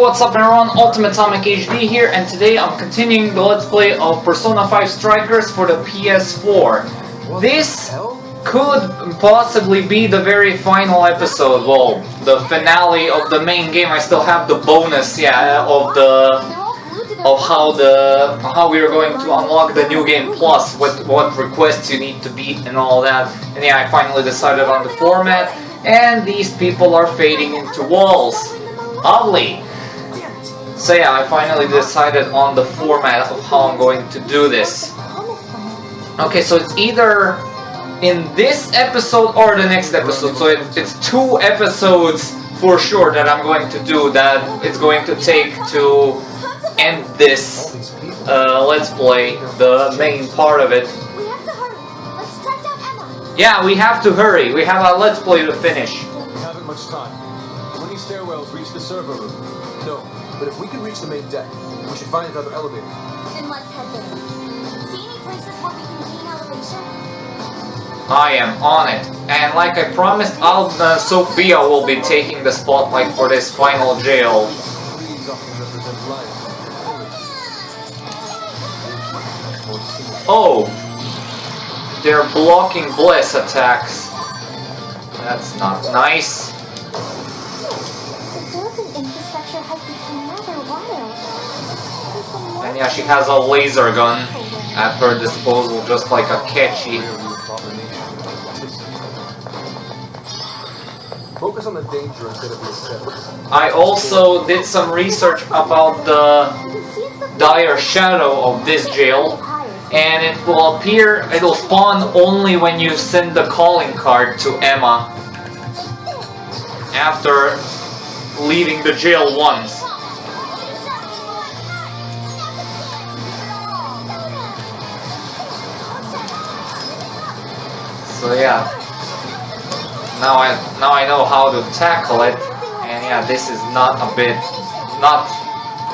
what's up everyone, Ultimatomic HD here, and today I'm continuing the Let's Play of Persona 5 Strikers for the PS4. This could possibly be the very final episode, well, the finale of the main game. I still have the bonus, of how we are going to unlock the new game plus, what requests you need to beat and all that. And yeah, I finally decided on the format, and these people are fading into walls. Lovely! So yeah, I finally decided on the format of how I'm going to do this. Okay, so it's either in this episode or the next episode, so it's 2 episodes for sure that I'm going to do, that it's going to take to end this Let's Play, the main part of it. Yeah, we have to hurry, we have a Let's Play to finish. We haven't much time. 20 stairwells reach the server room. No, but if we can reach the main deck, we should find another elevator. Then let's head there. See any places where we can gain elevation? I am on it. And like I promised, Sophia will be taking the spotlight for this final jail. Trees often represent life. Oh! They're blocking Bless attacks. That's not nice. And yeah, she has a laser gun at her disposal, just like a Ketchy. Focus on the danger instead of the aesthetics. I also did some research about the dire shadow of this jail, and it will spawn only when you send the calling card to Emma after leaving the jail once. So yeah, now I know how to tackle it, and yeah, this is not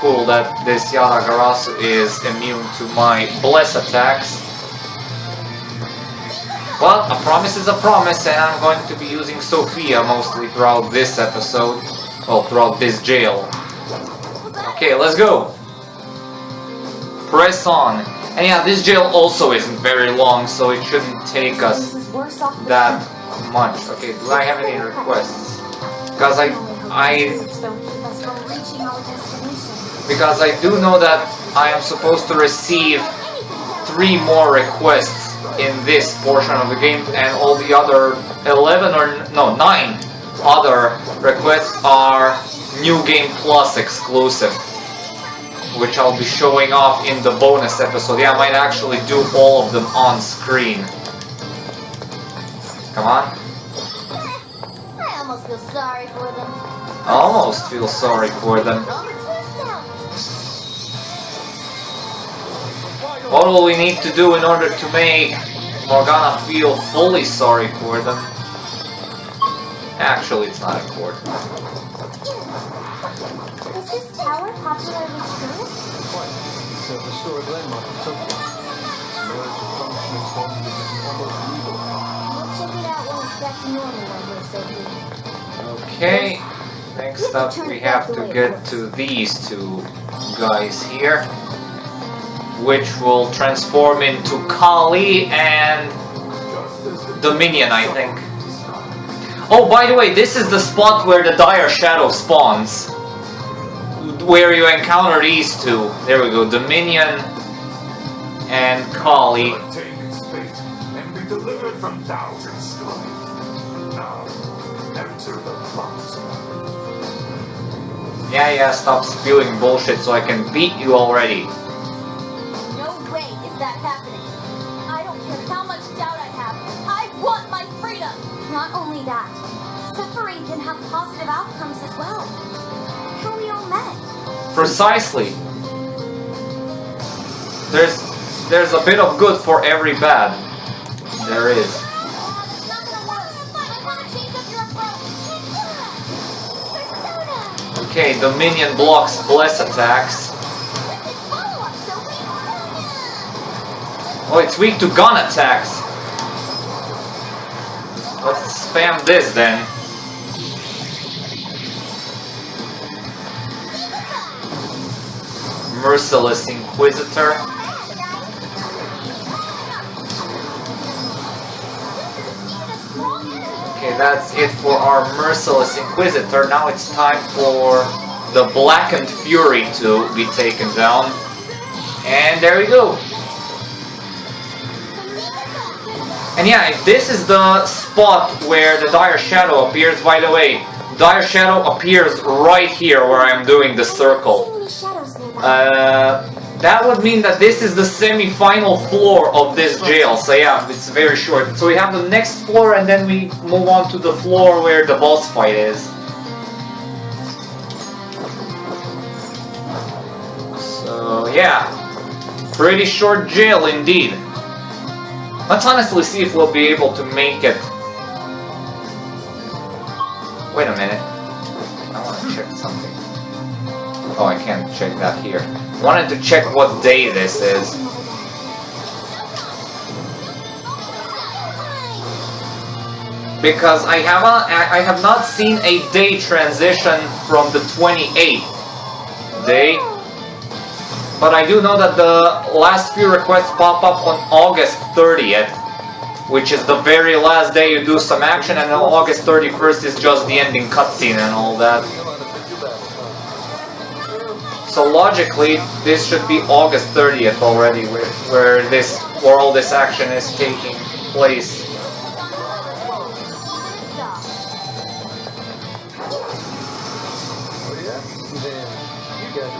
cool that this Yadagarasu is immune to my Bless attacks. Well, a promise is a promise, and I'm going to be using Sophia mostly throughout this episode, well, throughout this jail. Okay, let's go! Press on! And yeah, this jail also isn't very long, so it shouldn't take us that much. Okay, do I have any requests? Because I do know that I am supposed to receive 3 more requests in this portion of the game, and all the other 9 other requests are New Game Plus exclusive, which I'll be showing off in the bonus episode. Yeah, I might actually do all of them on screen. Come on. I almost feel sorry for them. Almost feel sorry for them. What will we need to do in order to make Morgana feel fully sorry for them? Actually, it's not important. Is this tower popular with tourists? Quite. It's a historic landmark in Tokyo. Merge of functioning forms is almost legal. We'll check it out when it's back to normal when we're Sophie. Okay, next up we have to get to these 2 guys here, which will transform into Kali and Dominion, I think. Oh, by the way, this is the spot where the dire shadow spawns, where you encounter these 2. There we go, Dominion and Kali. Take its fate and be delivered from doubt and strife. Now, enter the plaza. Yeah, stop spewing bullshit so I can beat you already. No way is that happening. I don't care how much doubt I have. I want my freedom. Not only that, suffering can have positive outcomes as well. How we all met. Precisely. There's a bit of good for every bad. There is. It's not gonna work. I want to change up your approach. Persona. Okay, Dominion blocks Bless attacks. Follow up, Sophie. Oh, it's weak to gun attacks. Let's spam this then. Merciless Inquisitor. Okay, that's it for our Merciless Inquisitor. Now it's time for the Blackened Fury to be taken down. And there we go. And yeah, this is the spot where the Dire Shadow appears. By the way, Dire Shadow appears right here where I'm doing the circle. That would mean that this is the semi-final floor of this jail. So yeah, it's very short. So we have the next floor and then we move on to the floor where the boss fight is. So yeah, pretty short jail indeed. Let's honestly see if we'll be able to make it. Wait a minute. I want to check something. Oh, I can't check that here. I wanted to check what day this is. Because I have not seen a day transition from the 28th day. But I do know that the last few requests pop up on August 30th, which is the very last day you do some action, and then August 31st is just the ending cutscene and all that. So logically, this should be August 30th already, where all this action is taking place.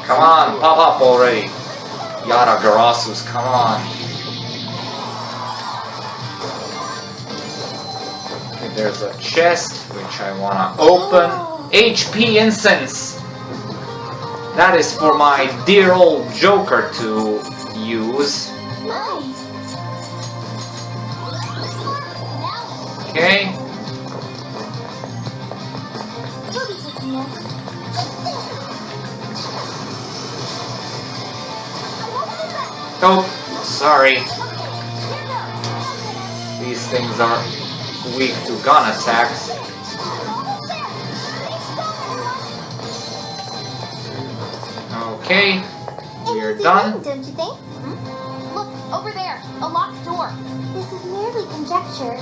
Come on, pop up already. Yara Garasus, come on. Okay, there's a chest, which I wanna open. HP Incense! That is for my dear old Joker to use. Okay. Oh, sorry. These things are weak to gun attacks. Okay, we're done. Don't you think? Look, over there, a locked door. This is merely conjecture,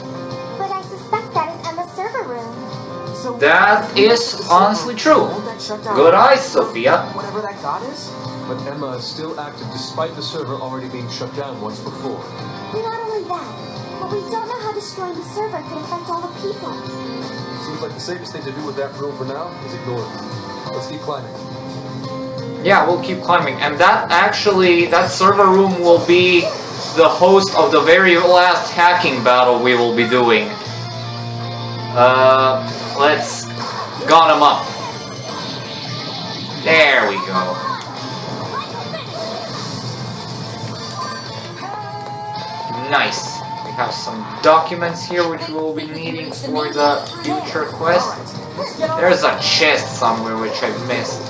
but I suspect that is Emma's server room. So That is honestly true. Good eyes, Sophia. Whatever that god is? But Emma is still active despite the server already being shut down once before. Not only that, but we don't know how destroying the server could affect all the people. Seems like the safest thing to do with that room for now is ignore it. Let's keep climbing. Yeah, we'll keep climbing. And that server room will be the host of the very last hacking battle we will be doing. Let's gun him up. There we go. Nice. We have some documents here which we will be needing for the future quest. There's a chest somewhere which I missed.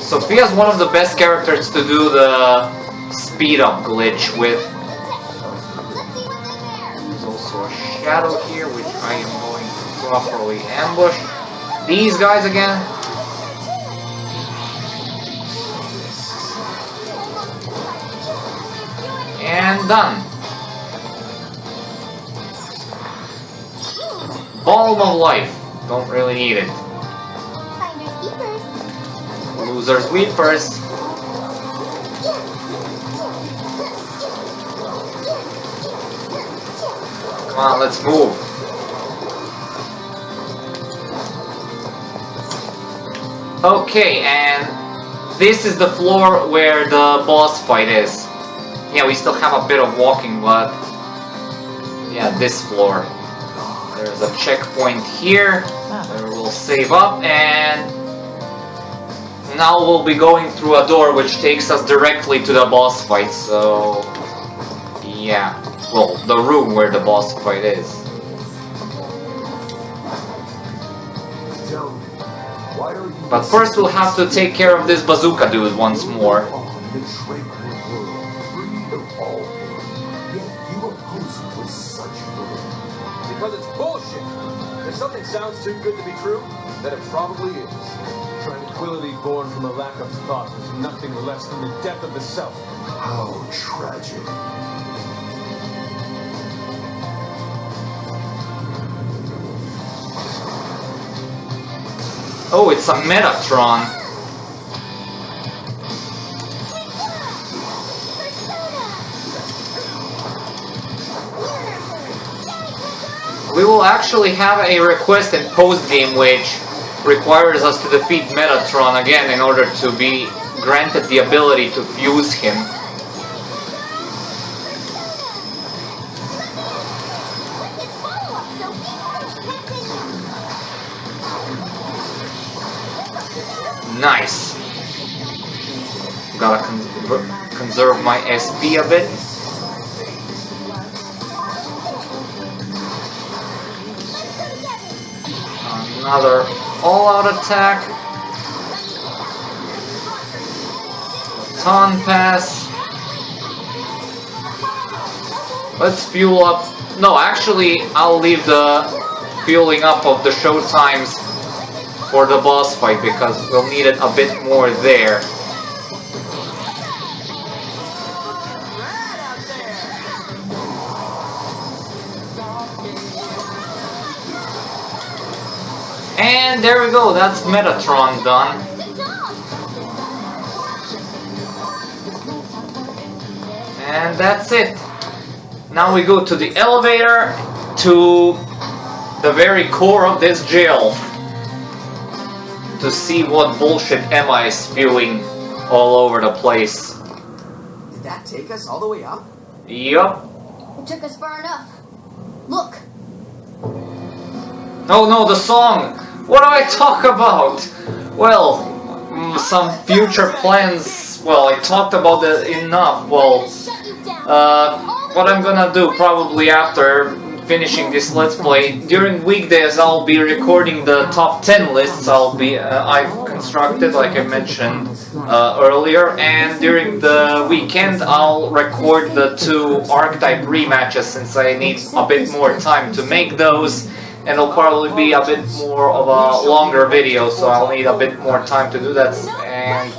Sophia's one of the best characters to do the speed up glitch with. There's also a shadow here which I am going to properly ambush. These guys again. And done. Balm of life. Don't really need it. Losers weepers. Come on, let's move. Okay, and this is the floor where the boss fight is. Yeah, we still have a bit of walking, but yeah, this floor. There's a checkpoint here where we'll save up, and now we'll be going through a door which takes us directly to the boss fight, so yeah. Well, the room where the boss fight is. But first we'll have to take care of this bazooka dude once more. Because it's bullshit. If something sounds too good to be true, then it probably is. Trying to tranquility born from a lack of thought is nothing less than the death of the self. How tragic. Oh, it's a Metatron. We will actually have a request in post-game which requires us to defeat Metatron again in order to be granted the ability to fuse him. Nice. Gotta conserve my SP a bit. Another all-out attack. Baton pass. Let's fuel up. No, actually, I'll leave the fueling up of the show times for the boss fight because we'll need it a bit more there. And there we go, that's Metatron done. And that's it. Now we go to the elevator to the very core of this jail to see what bullshit Emma is spewing all over the place. Did that take us all the way up? Yup. It took us far enough. Look. Oh no, the song! What do I talk about? Well, some future plans. Well, I talked about it enough. Well, what I'm gonna do probably after finishing this Let's Play, during weekdays I'll be recording the top 10 lists I've constructed, like I mentioned earlier, and during the weekend I'll record the 2 archetype rematches since I need a bit more time to make those. And it'll probably be a bit more of a longer video, so I'll need a bit more time to do that. And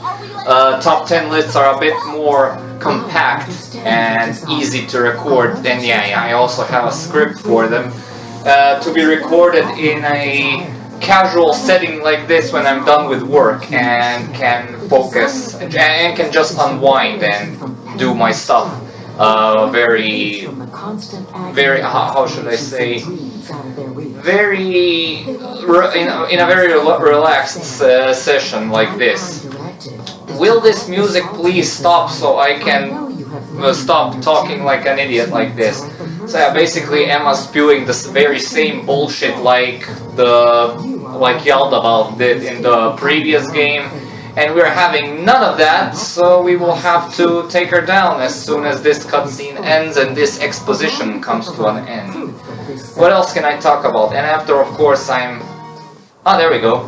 top 10 lists are a bit more compact and easy to record. Then yeah, I also have a script for them to be recorded in a casual setting like this when I'm done with work and can focus and can just unwind and do my stuff. Very, how should I say? Very in a very relaxed session like this. Will this music please stop so I can stop talking like an idiot like this? So yeah, basically Emma's spewing this very same bullshit like Yaldabaoth did in the previous game, and we're having none of that, so we will have to take her down as soon as this cutscene ends and this exposition comes to an end. What else can I talk about? And after, of course, I'm... Ah, there we go.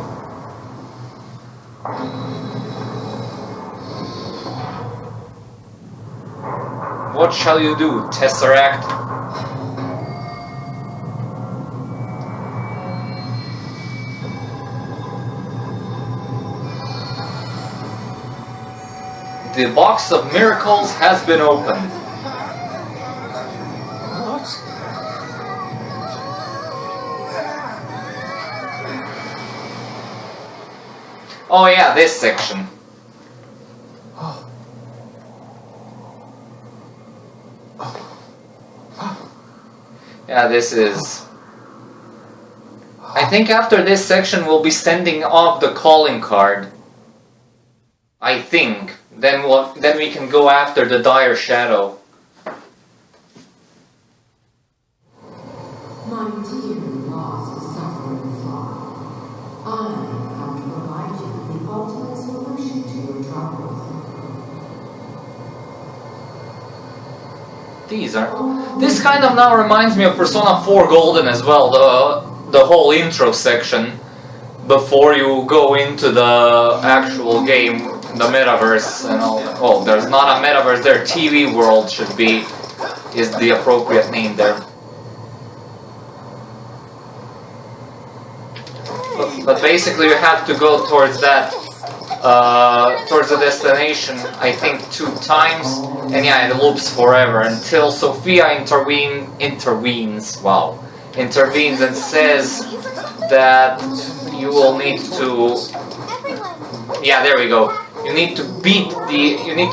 What shall you do, Tesseract? The box of miracles has been opened. Oh yeah, this section. Yeah, this is... I think after this section we'll be sending off the calling card. I think. Then we can go after the dire shadow. My dear lost suffering flock, I come to provide you the ultimate solution to your troubles. This kind of now reminds me of Persona 4 Golden as well, the whole intro section before you go into the actual game, the metaverse and all. Oh, there's not a metaverse there, TV world is the appropriate name there. But basically you have to go towards that towards the destination, I think 2 times, and yeah, it loops forever until Sophia intervenes and says that you will need to, yeah, there we go. You need to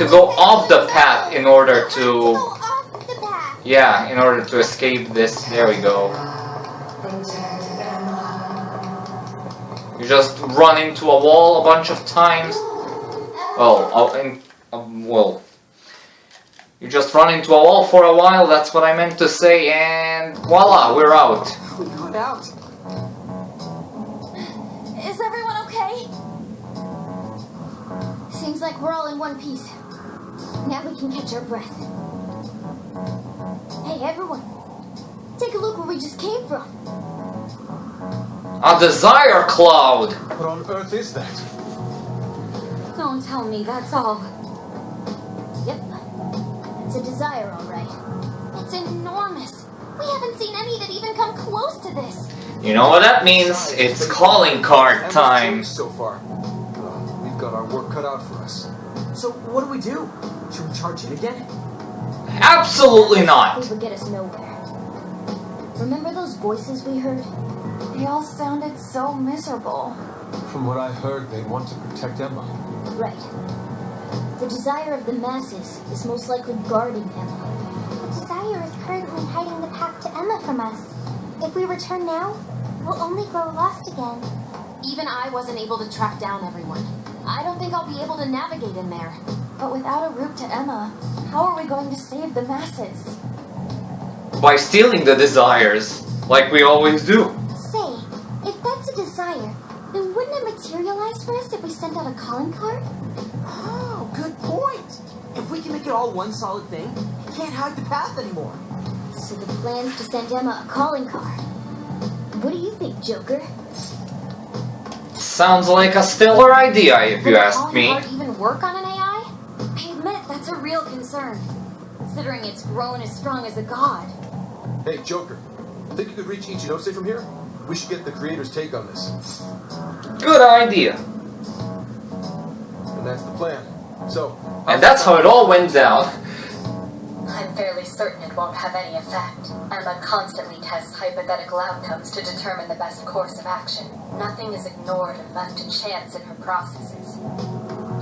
go off the path in order to, yeah, in order to escape this. There we go. You just run into a wall a bunch of times. Well, you just run into a wall for a while, that's what I meant to say, and voila, we're out. We got out. Is everyone okay? Seems like we're all in one piece. Now we can catch our breath. Hey, everyone. Take a look where we just came from. A desire cloud! What on earth is that? Don't tell me that's all. Yep. It's a desire, all right. It's enormous. We haven't seen any that even come close to this. You know what that means? It's calling card time. So far, we've got our work cut out for us. So what do we do? Should we charge in again? Absolutely not! They would get us nowhere. Remember those voices we heard? They all sounded so miserable. From what I heard, they want to protect Emma. Right. The desire of the masses is most likely guarding Emma. The desire is currently hiding the path to Emma from us. If we return now, we'll only grow lost again. Even I wasn't able to track down everyone. I don't think I'll be able to navigate in there. But without a route to Emma, how are we going to save the masses? By stealing the desires, like we always do. Say, if that's a desire, then wouldn't it materialize for us if we sent out a calling card? Oh, good point. If we can make it all one solid thing, we can't hide the path anymore. So the plan's to send Emma a calling card. What do you think, Joker? Sounds like a stellar idea, if you ask me. Would a calling card even work on an AI? I admit that's a real concern, considering it's grown as strong as a god. Hey, Joker, think you could reach Ichinose from here? We should get the creator's take on this. Good idea. And that's the plan. So, And that's how it all went down. I'm fairly certain it won't have any effect. Emma constantly tests hypothetical outcomes to determine the best course of action. Nothing is ignored or left to chance in her processes.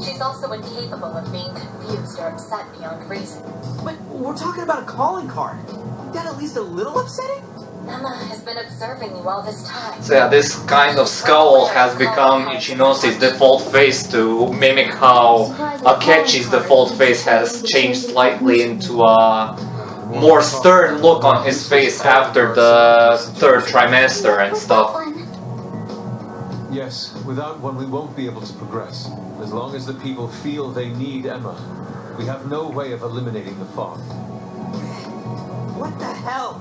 She's also incapable of being confused or upset beyond reason. But we're talking about a calling card. Isn't that at least a little upsetting? Emma has been observing you all this time. So yeah, this kind of scowl has become Ichinose's default face to mimic how Akechi's default face has changed slightly into a more stern look on his face after the 3rd trimester and stuff. yes, without one we won't be able to progress. As long as the people feel they need Emma, we have no way of eliminating the fog. What the hell?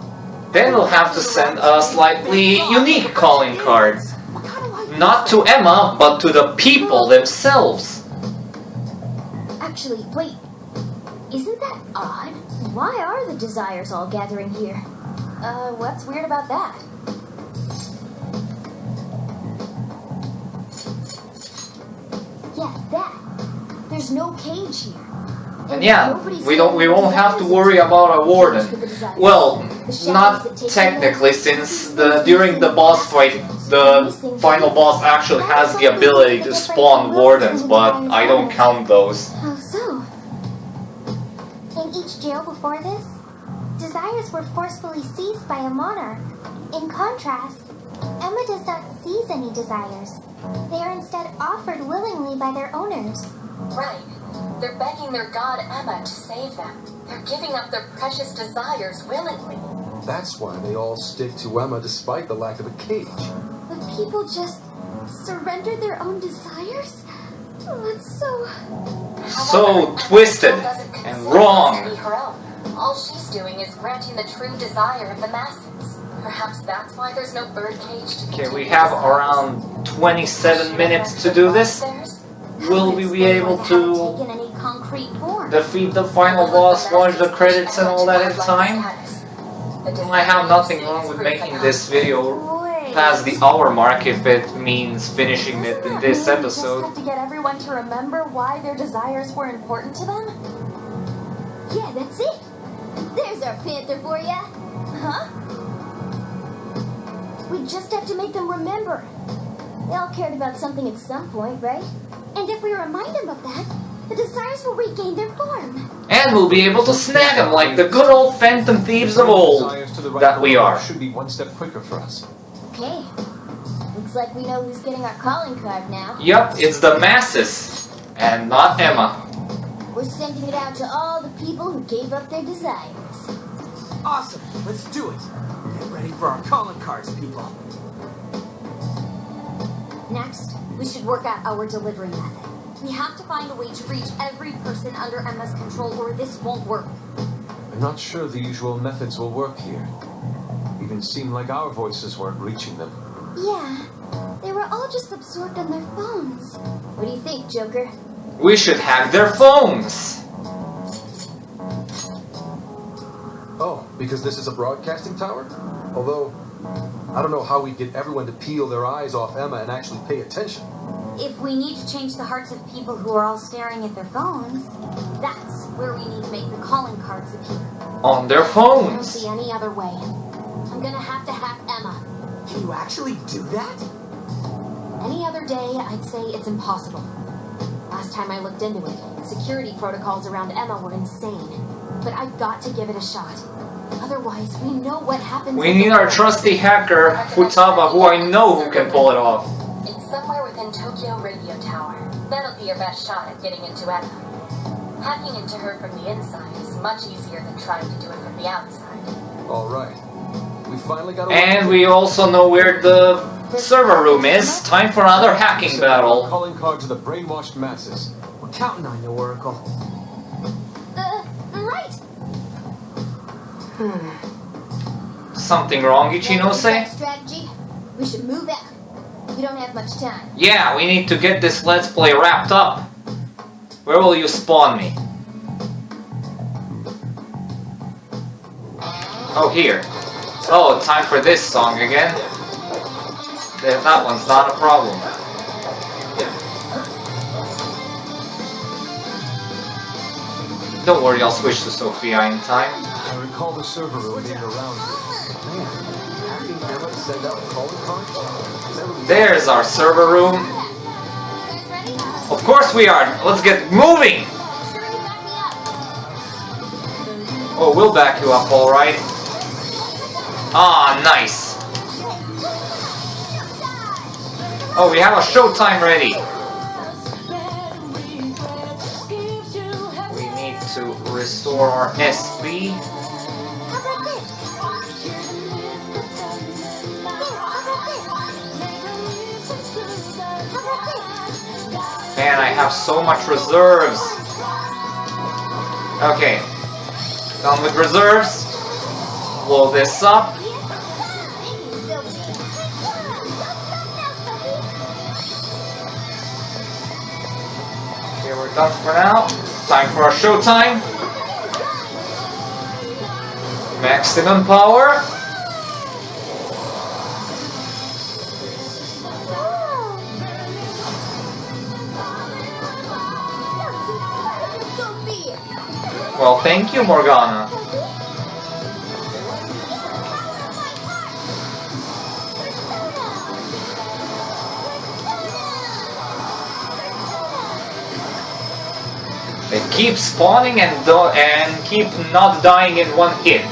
Then we'll have to send a slightly unique calling card. What kind of life? Not to Emma, but to the people themselves. Actually, wait. Isn't that odd? Why are the desires all gathering here? What's weird about that? Yeah, that. There's no cage here. And yeah, we won't have to worry about a warden. Well, not technically, since during the boss fight, the final boss actually has the ability to spawn wardens, but I don't count those. How so? In each jail before this, desires were forcefully seized by a monarch. In contrast, Emma does not seize any desires. They are instead offered willingly by their owners. Right. They're begging their god Emma to save them. They're giving up their precious desires willingly. That's why they all stick to Emma despite the lack of a cage. But people just surrendered their own desires? Oh, that's so... So twisted and wrong. To be her own. All she's doing is granting the true desire of the masses. Perhaps that's why there's no birdcage to Okay, we have around 27 minutes to do this. Will we be able to Taken any concrete form? defeat the final boss, watch the credits and all that in time? I have nothing wrong with making this video past the hour mark if it means finishing it in this episode. Just have to get everyone to remember why their desires were important to them? Yeah, that's it. There's our panther for ya. Huh? We just have to make them remember. They all cared about something at some point, right? And if we remind them of that, the desires will regain their form. And we'll be able to snag them like the good old phantom thieves of old that we are. Should be one step quicker for us. Okay. Looks like we know who's getting our calling card now. Yup, it's the masses, and not Emma. We're sending it out to all the people who gave up their desires. Awesome. Let's do it. Get ready for our calling cards, people. Next, we should work out our delivery method. We have to find a way to reach every person under Emma's control or this won't work. I'm not sure the usual methods will work here. Even seemed like our voices weren't reaching them. Yeah, they were all just absorbed on their phones. What do you think, Joker? We should hack their phones. Oh, because this is a broadcasting tower? Although, I don't know how we'd get everyone to peel their eyes off Emma and actually pay attention. If we need to change the hearts of people who are all staring at their phones, that's where we need to make the calling cards appear. On their I don't phones. see any other way. I'm gonna have to hack Emma. Can you actually do that? Any other day, I'd say it's impossible. Last time I looked into it, security protocols around Emma were insane. But I've got to give it a shot. Otherwise, we know what happens. We need our trusty hacker, Futaba, who I know who can pull it off. It's somewhere within Tokyo Radio Tower. That'll be your best shot at getting into Emma. Hacking into her from the inside is much easier than trying to do it from the outside. All right. We finally got And we also know where the server room is. Time for another hacking battle. Calling card to the brainwashed masses. We're counting on you, Oracle. Right. Something wrong, Ichinose? Strategy. We should move out. We don't have much time. Yeah, we need to get this Let's Play wrapped up. Where will you spawn me? Oh, here. Oh, time for this song again. That one's not a problem. Don't worry, I'll switch to Sophia in time. I recall the server room being around here. Man, hacking Emma to send out calling cards? Is that really There's our server room. You guys ready? Of course we are. Let's get moving. Sure you back me up. Oh, we'll back you up, alright. Ah, nice. Oh, we have a showtime ready. We need to restore our SB. How about this? How about this? Man, I have so much reserves. Okay. Done with reserves. Blow this up. Okay, we're done for now. Time for our showtime. Maximum power. Well, thank you, Morgana. They keep spawning and keep not dying in one hit.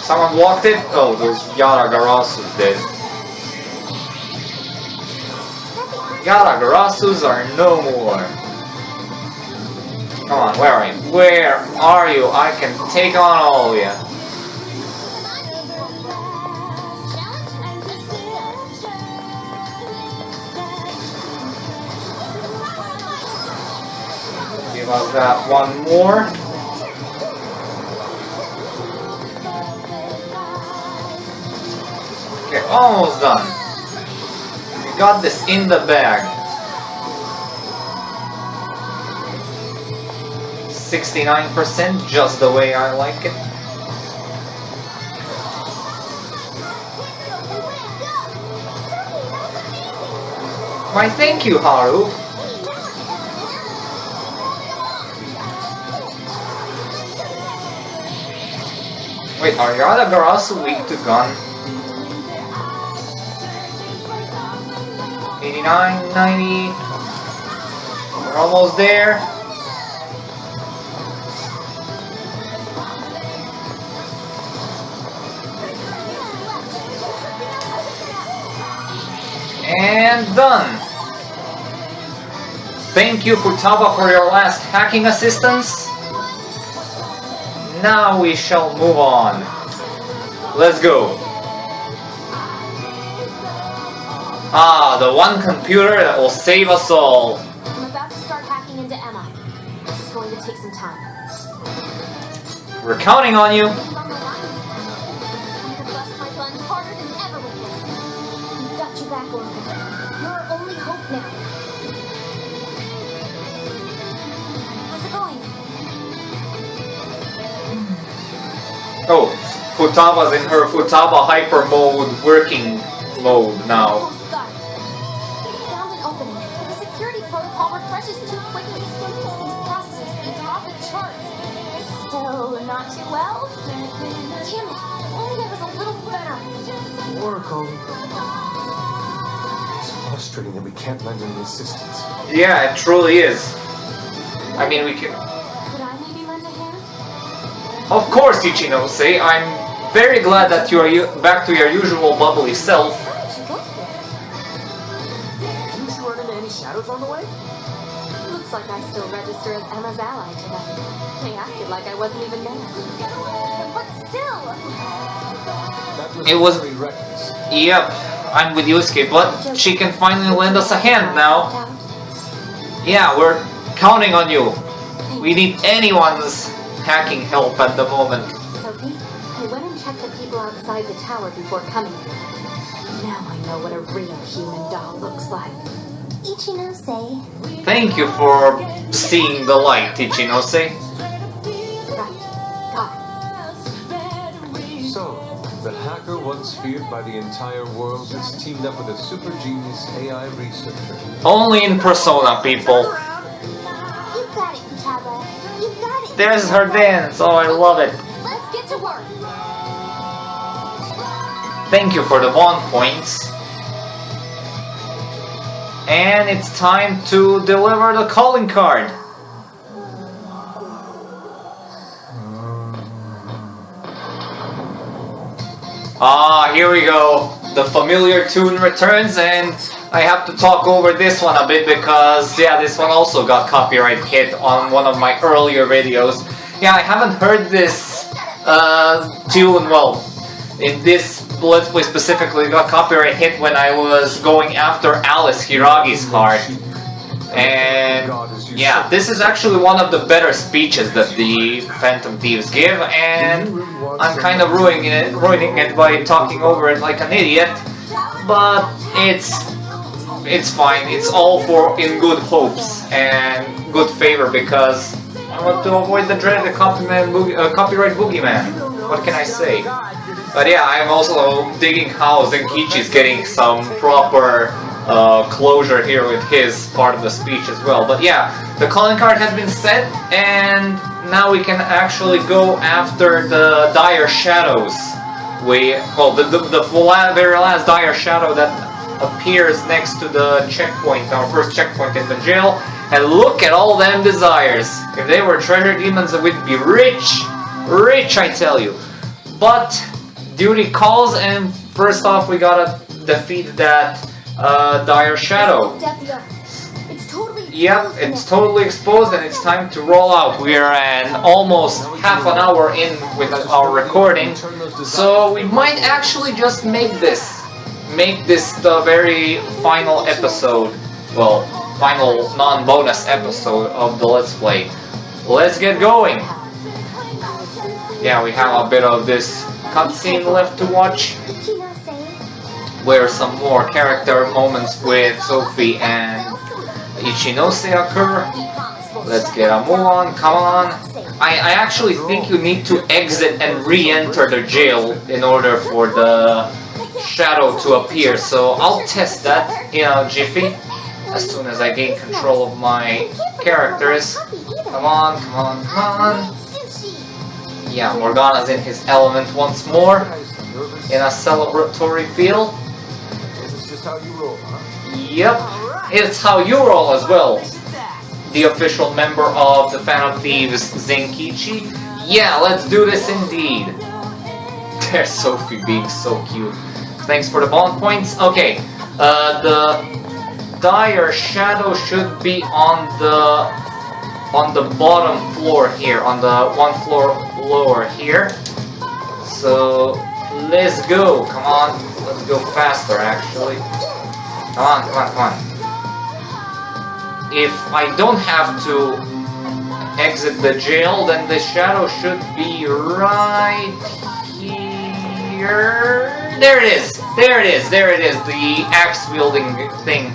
Someone blocked it? Oh, those Yaragarasus did. Yaragarasus are no more. Come on, where are you? Where are you? I can take on all of you. Give us that one more. Okay, almost done. got this in the bag. 69%, just the way I like it. Why, thank you, Haru. Wait, are your other girls weak to gun? 89, 90. We're almost there. And done. Thank you, Futaba, for your last hacking assistance. Now we shall move on. Let's go. Ah, the one computer that will save us all. I'm about to start hacking into Emma. This is going to take some time. We're counting on you. I'm on the line. I'm gonna bust my buns harder than ever with this. You've got your back, Oracle. You're our only hope now. How's it going? Oh, Futaba's in her Futaba hyper mode working mode now. Almost got it. Found an opening. The security protocol refreshes too quickly. These processes speeds are off the charts. So, not too well? Damn it. If only I was a little better. Oracle. It's frustrating that we can't lend any assistance. Yeah, it truly is. I mean, we can... Could I maybe lend a hand? Of course, Ichinose, I'm very glad that you are back to your usual bubbly self. How did you get here? Didn't you run into any shadows on the way? Looks like I still register as Emma's ally today. They acted like I wasn't even there. But still! That It was- very reckless. Yep, I'm with Yusuke, but she can finally lend us a hand now. Yeah, we're counting on you. We need anyone's hacking help at the moment. Sophie, I went and checked the people outside the tower before coming here. Now I know what a real human doll looks like. Ichinose. Thank you for seeing the light, Ichinose. Right. Got it. So, the hacker once feared by the entire world has teamed up with a super genius AI researcher. Only in Persona, people. You got it, Futaba. You got it. There's her dance. Oh, I love it. Let's get to work! Thank you for the bond points. And it's time to deliver the calling card. Ah, here we go. The familiar tune returns, and I have to talk over this one a bit because, yeah, this one also got copyright hit on one of my earlier videos. Yeah, I haven't heard this tune, well, in this Let's Play specifically, got copyright hit when I was going after Alice Hiragi's card. And yeah, this is actually one of the better speeches that the Phantom Thieves give, and I'm kind of ruining it by talking over it like an idiot. But it's fine. It's all in good hopes and good favor because I want to avoid the dreaded copyright boogeyman. What can I say? But yeah, I'm also digging how Zenkichi's getting some proper closure here with his part of the speech as well. But yeah, the calling card has been set, and now we can actually go after the dire shadows. The very last dire shadow that appears next to the checkpoint, our first checkpoint in the jail. And look at all them desires. If they were treasure demons, we'd be rich, I tell you. But duty calls, and first off, we gotta defeat that dire shadow. It's totally Yep, it's totally exposed, and it's time to roll out. We are almost half an hour in with our recording, so we might actually just make this the very final episode. Well, final non-bonus episode of the Let's Play. Let's get going. Yeah, we have a bit of this cutscene left to watch. Ichinose. where some more character moments with Sophie and Ichinose occur. Let's get a move on, come on. I actually think you need to exit and re-enter the jail in order for the shadow to appear, so I'll test that in a jiffy as soon as I gain control of my characters. Come on, come on, come on. Yeah, Morgana's in his element once more, in a celebratory feel. This is just how you roll, huh? Yep, it's how you roll as well. The official member of the Fan of Thieves, Zenkichi. Yeah, let's do this indeed. There's Sophie being so cute. Thanks for the bond points. Okay, the dire shadow should be on the bottom floor here, on the one floor lower here. So let's go. Come on, let's go faster. Actually, come on, come on, come on. If I don't have to exit the jail, then the shadow should be right here. There it is! There it is! There it is! The axe-wielding thing.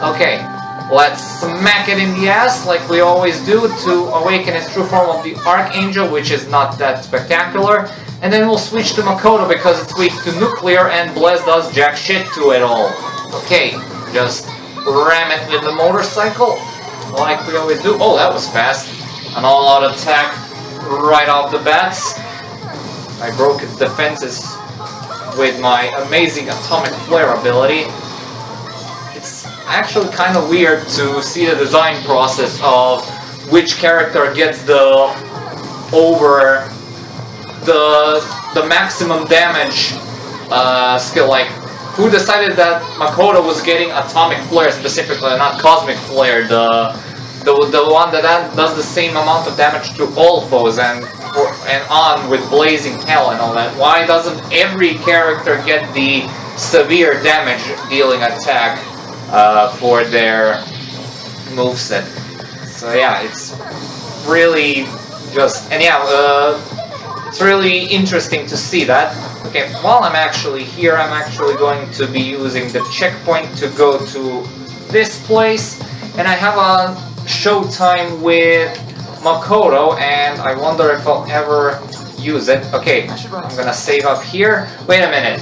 Okay, let's smack it in the ass like we always do to awaken its true form of the Archangel, which is not that spectacular. And then we'll switch to Makoto because it's weak to nuclear and Bless does jack shit to it all. Okay, just ram it with the motorcycle, like we always do. Oh, that was fast. An all-out attack right off the bats. I broke its defenses with my amazing atomic flare ability. It's actually kind of weird to see the design process of which character gets the maximum damage skill. Like, who decided that Makoto was getting atomic flare specifically, not cosmic flare, the one that does the same amount of damage to all foes and on with blazing hell and all that? Why doesn't every character get the severe damage dealing attack for their moveset? So yeah, it's really just, and yeah, it's really interesting to see that. Okay, while I'm actually here, I'm actually going to be using the checkpoint to go to this place, and I have a showtime with Makoto, and I wonder if I'll ever use it. Okay, I'm gonna save up here. Wait a minute.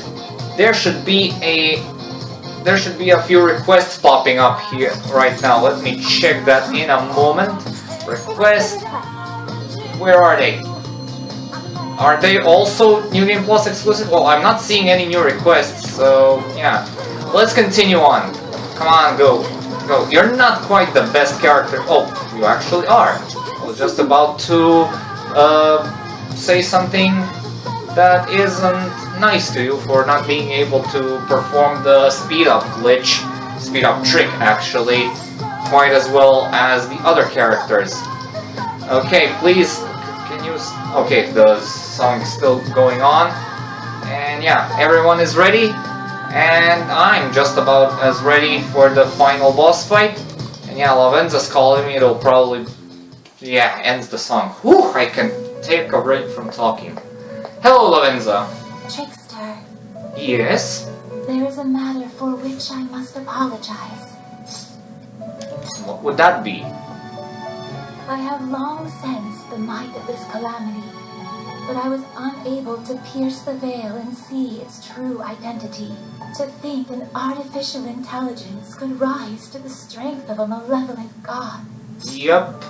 There should be a few requests popping up here right now. Let me check that in a moment. Request. Where are they? Are they also New Game Plus exclusive? Well, I'm not seeing any new requests, so yeah. Let's continue on. Come on, go. Go. You're not quite the best character. Oh, you actually are. I was just about to say something that isn't nice to you for not being able to perform the speed-up glitch, speed-up trick, actually, quite as well as the other characters. Okay, please. Okay, the song's still going on, and yeah, everyone is ready, and I'm just about as ready for the final boss fight. And yeah, Lavenza's calling me. It'll probably, yeah, ends the song. Whew, I can take a break from talking. Hello, Lavenza. Trickster. Yes? There is a matter for which I must apologize. What would that be? I have long sensed the might of this calamity, but I was unable to pierce the veil and see its true identity. To think an artificial intelligence could rise to the strength of a malevolent god. Yep,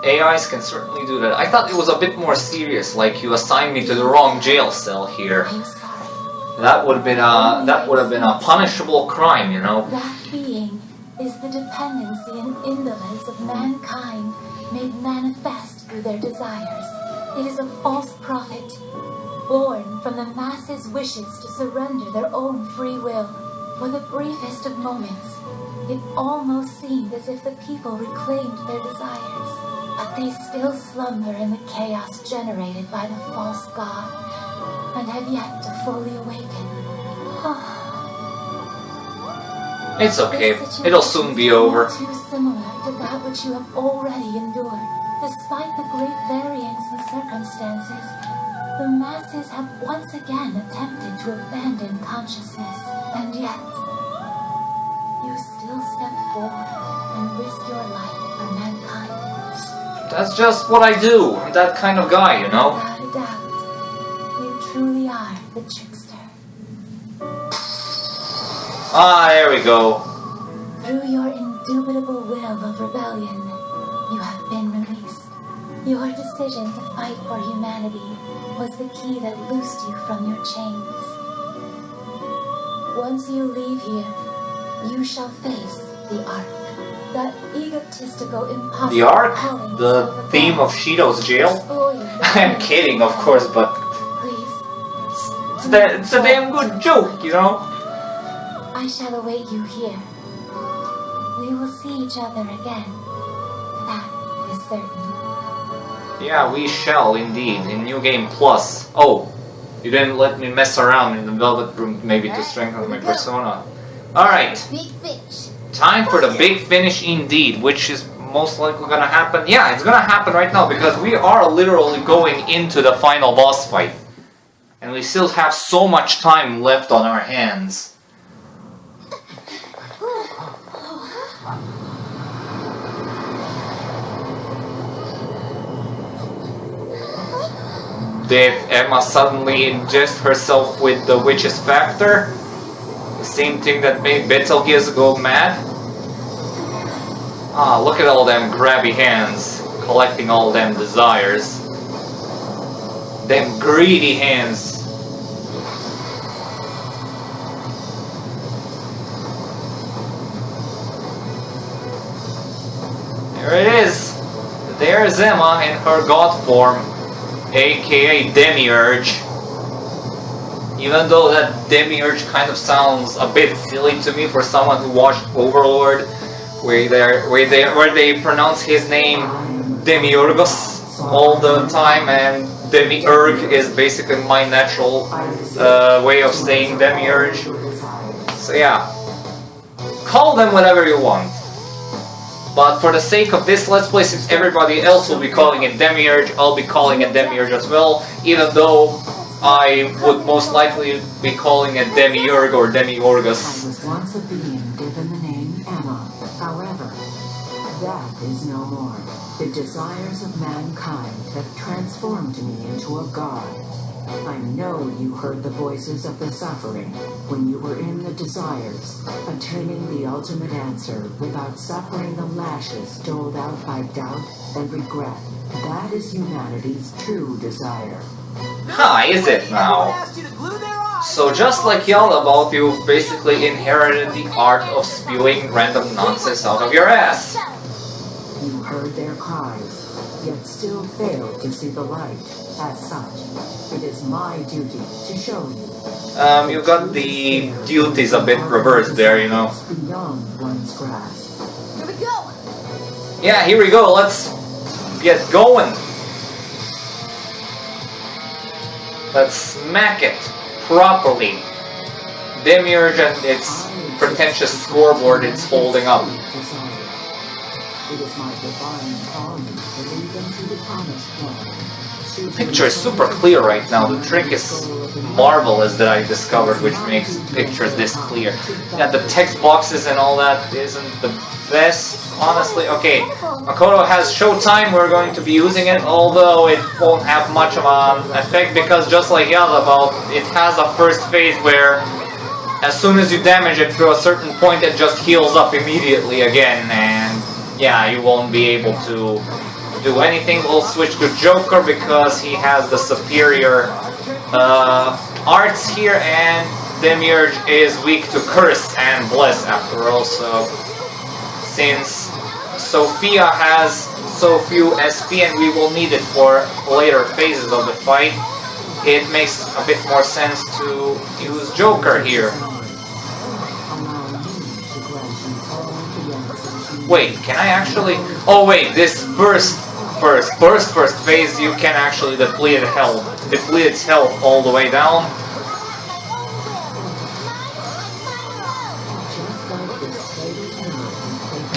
AIs can certainly do that. I thought it was a bit more serious, like you assigned me to the wrong jail cell here. I'm sorry. That would have been a punishable crime, you know. That being is the dependency and indolence of mankind made manifest through their desires. It is a false prophet, born from the masses' wishes to surrender their own free will. For the briefest of moments, it almost seemed as if the people reclaimed their desires, but they still slumber in the chaos generated by the false god, and have yet to fully awaken. It's okay. It'll soon be over. Too similar to that which you have already endured. Despite the great variance in circumstances, the masses have once again attempted to abandon consciousness. And yet, you still step forward and risk your life for mankind. That's just what I do. I'm that kind of guy, you know? Without a doubt, you truly are the trickster. Ah, there we go. Through your indubitable will of rebellion, you have been released. Your decision to fight for humanity was the key that loosed you from your chains. Once you leave here, you shall face the Ark. That egotistical, impossible The Ark? calling The so theme of Shido's jail? explore your I'm kidding, of course, but Please, it's a damn good joke, you know? I shall await you here. We will see each other again. That is certain. Yeah, we shall indeed, in New Game Plus. Oh, you didn't let me mess around in the Velvet Room maybe to strengthen my persona. Alright, Big finish. time for the big finish indeed, which is most likely gonna happen. Yeah, it's gonna happen right now because we are literally going into the final boss fight. And we still have so much time left on our hands. Did Emma suddenly ingest herself with the witch's factor? The same thing that made Betelgeuse go mad? Ah, look at all them grabby hands, collecting all them desires. Them greedy hands. There it is. There's Emma in her god form, aka Demiurge. Even though that Demiurge kind of sounds a bit silly to me for someone who watched Overlord, where they pronounce his name Demiurgos all the time, and Demiurge is basically my natural way of saying Demiurge. So yeah, call them whatever you want. But for the sake of this Let's Play, since everybody else will be calling it Demiurge, I'll be calling it Demiurge as well, even though I would most likely be calling it Demiurge or Demiurgus. I was once a being given the name Emma. However, that is no more. The desires of mankind have transformed me into a god. I know you heard the voices of the suffering when you were in the desires, attaining the ultimate answer without suffering the lashes doled out by doubt and regret. That is humanity's true desire. Ha, is it now? So just like y'all about, you've basically inherited the art of spewing random nonsense out of your ass. You heard their cries, yet still failed to see the light. As such, it is my duty to show you. You got the duties a bit reversed there, you know. Beyond one's grasp. Here we go. Yeah, here we go, let's get going. Let's smack it properly. Demiurge and its pretentious scoreboard it's holding up. It is my divine calling to lead them to the promised land. The picture is super clear right now. The trick is marvelous that I discovered, which makes pictures this clear. Yeah, the text boxes and all that isn't the best, honestly. Okay, Makoto has showtime, we're going to be using it, although it won't have much of an effect because just like Yalabout, it has a first phase where as soon as you damage it to a certain point, it just heals up immediately again, and yeah, you won't be able to do anything. We'll switch to Joker because he has the superior arts here, and Demiurge is weak to Curse and Bless after all, so since Sophia has so few SP and we will need it for later phases of the fight, it makes a bit more sense to use Joker here. Wait, can I actually... Oh wait, this first phase you can actually deplete its health all the way down.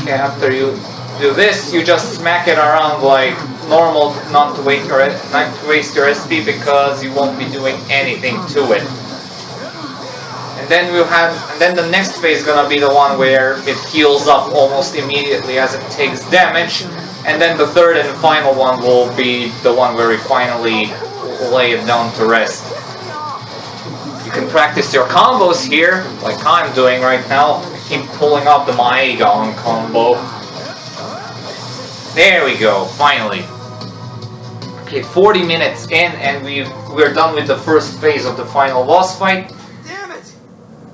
Okay, after you do this, you just smack it around like normal, not to waste your SP because you won't be doing anything to it. And And then the next phase is gonna be the one where it heals up almost immediately as it takes damage. And then the third and final one will be the one where we finally lay it down to rest. You can practice your combos here, like I'm doing right now. I keep pulling up the Maegon combo. There we go, finally. Okay, 40 minutes in and we're done with the first phase of the final boss fight. Damn it!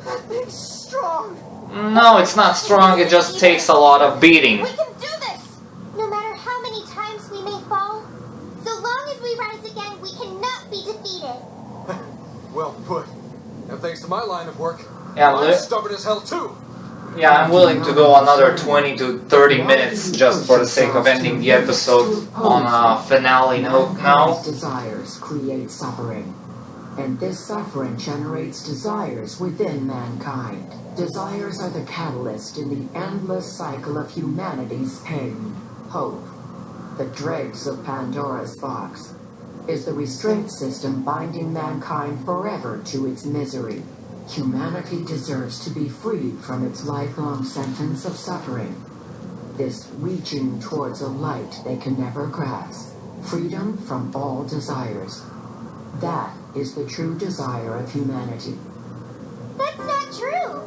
That thing's strong! No, it's not strong, it just takes a lot of beating. We can do this! No matter how many times we may fall, so long as we rise again, we cannot be defeated. Well put. And thanks to my line of work, Yeah, I'm stubborn as hell too. Yeah, I'm willing to go another 20 to 30 minutes just for the sake of ending the episode on a finale note now. Desires create suffering, and this suffering generates desires within mankind. Desires are the catalyst in the endless cycle of humanity's pain. Hope, the dregs of Pandora's box, is the restraint system binding mankind forever to its misery. Humanity deserves to be freed from its lifelong sentence of suffering. This reaching towards a light they can never grasp. Freedom from all desires. That is the true desire of humanity. That's not true!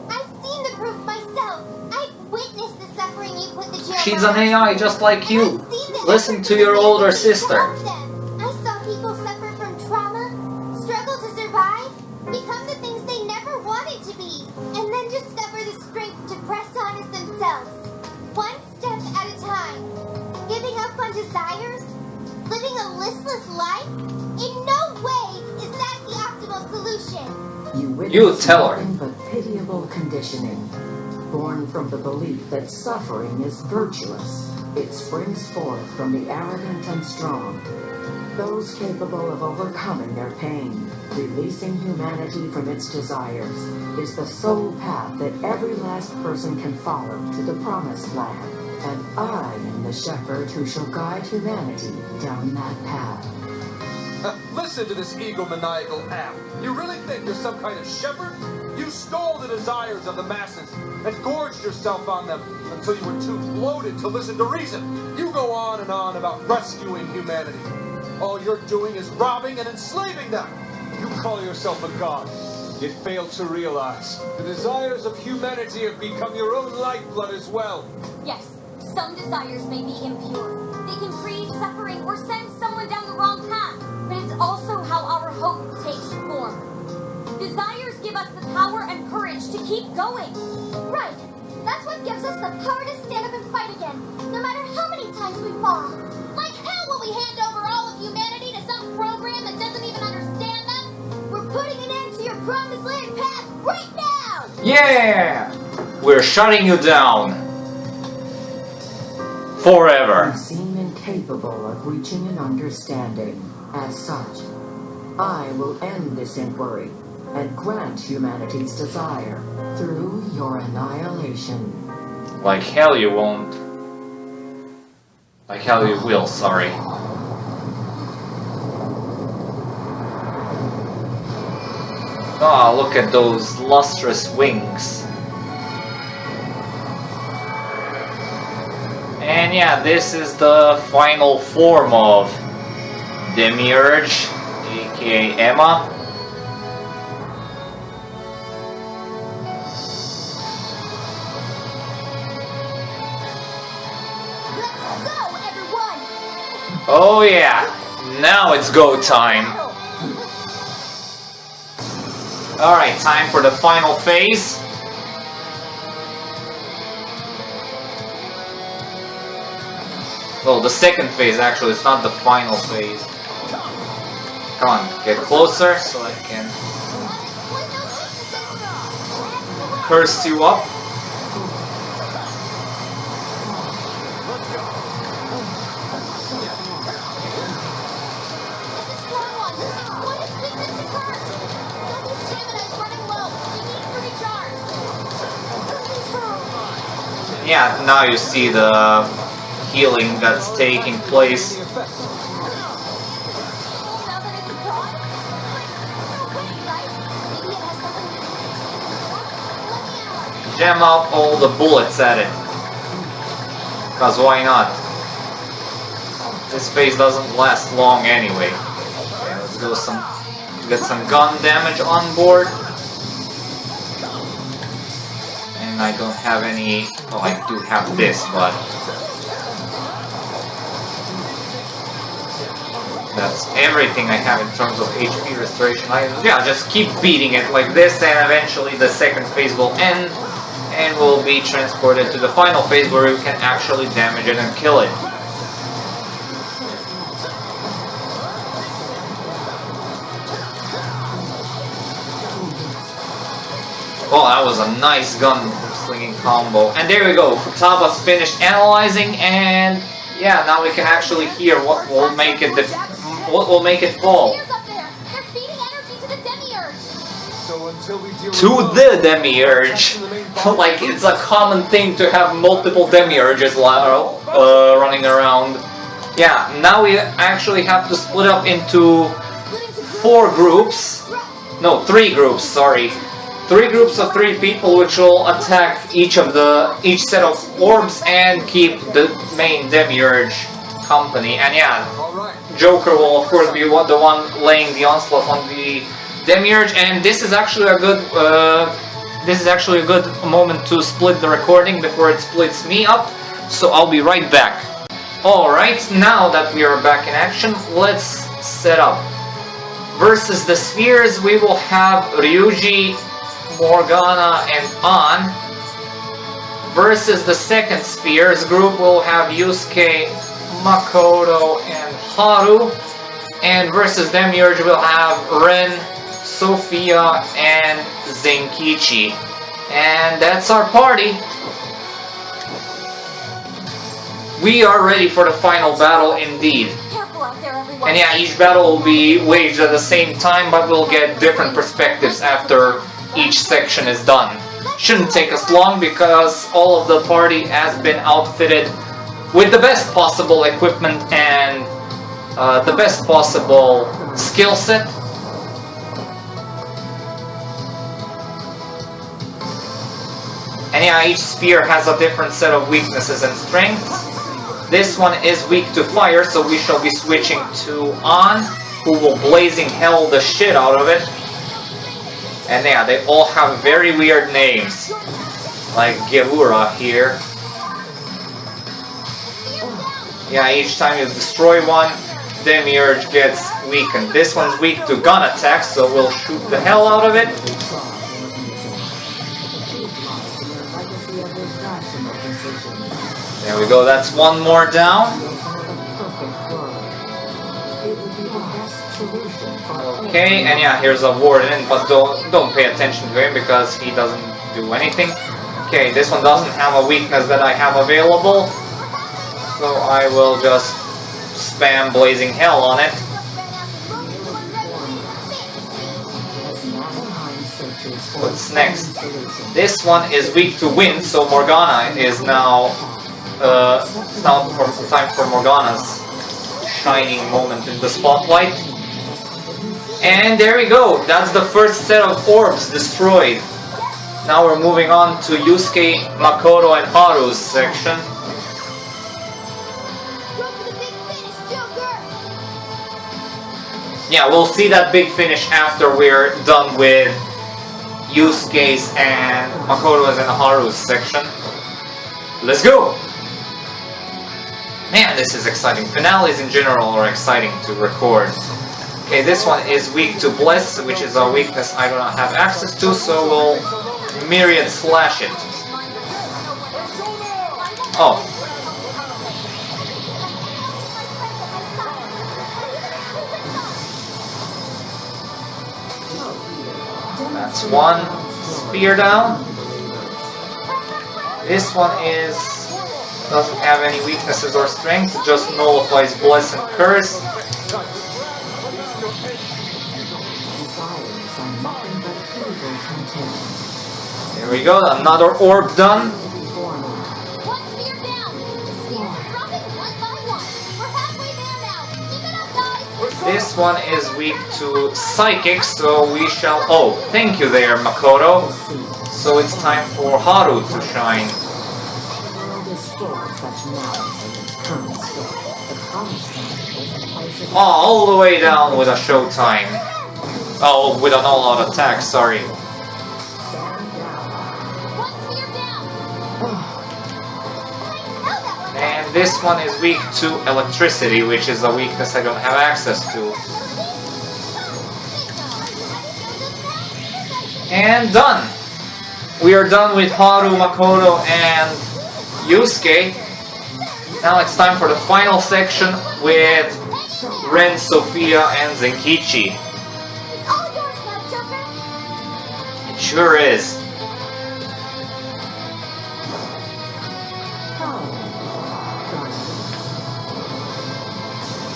I've seen the proof myself. I've witnessed the suffering you put the jail. She's an AI just like you. Listen to your older sister. I saw people suffer from trauma, struggle to survive, become the things they never wanted to be, and then discover the strength to press on as themselves. One step at a time. Giving up on desires? Living a listless life? In no way is that the optimal solution. You tell her. Nothing but pitiable conditioning, born from the belief that suffering is virtuous. It springs forth from the arrogant and strong, those capable of overcoming their pain. Releasing humanity from its desires is the sole path that every last person can follow to the promised land. And I am the shepherd who shall guide humanity down that path. Listen to this egomaniacal app. You really think you're some kind of shepherd? You stole the desires of the masses and gorged yourself on them until you were too bloated to listen to reason. You go on and on about rescuing humanity. All you're doing is robbing and enslaving them. You call yourself a god, yet fail to realize the desires of humanity have become your own lifeblood as well. Yes, some desires may be impure. They can create suffering or send someone down the wrong path, but it's also how our hope takes form. Desires give us the power and courage to keep going. Right. That's what gives us the power to stand up and fight again, no matter how many times we fall. Like hell will we hand over all of humanity to some program that doesn't even understand them? We're putting an end to your promised land path right now! Yeah! We're shutting you down. Forever. You seem incapable of reaching an understanding. As such, I will end this inquiry and grant humanity's desire through your annihilation. Like hell you won't. Like hell you will, sorry. Ah, look at those lustrous wings. And yeah, this is the final form of Demiurge, aka Emma. Let's go, everyone! Oh yeah, now it's go time. Alright, time for the final phase. Well, the second phase actually, it's not the final phase. Come on, get closer so I can curse you up. Yeah, now you see the healing that's taking place. jam out all the bullets at it. Cause why not? This phase doesn't last long anyway. Okay, let's go get some gun damage on board. And I don't have any... Oh, I do have this, but... That's everything I have in terms of HP restoration. Yeah, just keep beating it like this, and eventually the second phase will end, and we'll be transported to the final phase where we can actually damage it and kill it. Oh, that was a nice gun slinging combo. And there we go. Futaba's finished analyzing, and yeah, now we can actually hear what will make it fall. They're feeding energy to the Demiurge. So until we deal To the Demiurge. Like, it's a common thing to have multiple Demiurges running around. Yeah, now we actually have to split up into 4 groups. No, 3 groups, sorry. 3 groups of 3 people, which will attack each set of orbs and keep the main Demiurge company. And yeah, Joker will of course be the one laying the onslaught on the Demiurge. And this is actually a good moment to split the recording before it splits me up. So I'll be right back. All right, now that we are back in action, let's set up. Versus the spheres, we will have Ryuji, Morgana, and An. Versus the second spheres group, we'll have Yusuke, Makoto, and Haru. And versus Demiurge, we'll have Ren, Sophia, and Zenkichi. And that's our party. We are ready for the final battle indeed. Careful out there, everyone. And yeah, each battle will be waged at the same time, but we'll get different perspectives after each section is done. Shouldn't take us long because all of the party has been outfitted with the best possible equipment and the best possible skill set. And yeah, each sphere has a different set of weaknesses and strengths. This one is weak to fire, so we shall be switching to An, who will blazing hell the shit out of it. And yeah, they all have very weird names, like Gevura here. Yeah, each time you destroy one, Demiurge gets weakened. This one's weak to gun attacks, so we'll shoot the hell out of it. There we go, that's one more down. Okay, and yeah, here's a warden, but don't pay attention to him because he doesn't do anything. Okay, this one doesn't have a weakness that I have available, so I will just spam blazing hell on it. What's next? This one is weak to wind, so Morgana is now it's now time for Morgana's shining moment in the spotlight. And there we go, that's the first set of orbs destroyed. Now we're moving on to Yusuke, Makoto, and Haru's section. Yeah, we'll see that big finish after we're done with Yusuke's and Makoto's and Haru's section. Let's go! Man, this is exciting. Finales in general are exciting to record. Okay, this one is weak to Bless, which is a weakness I do not have access to, so we'll Myriad Slash it. Oh. That's one spear down. This one doesn't have any weaknesses or strengths, it just nullifies Bless and Curse. There we go, another orb done. This one is weak to Psychic, so we shall... Oh, thank you there, Makoto. So it's time for Haru to shine. The world is full of such knowledge in its current state. The promised land is a place of Oh, all the way down with a showtime. Oh, with an all-out attack, sorry. stand down. One spear down. I know that one. And this one is weak to electricity, which is a weakness I don't have access to. And done! We are done with Haru, Makoto, and Yusuke. Now it's time for the final section with Ren, Sophia, and Zenkichi. It's all yours now, Joker. It sure is.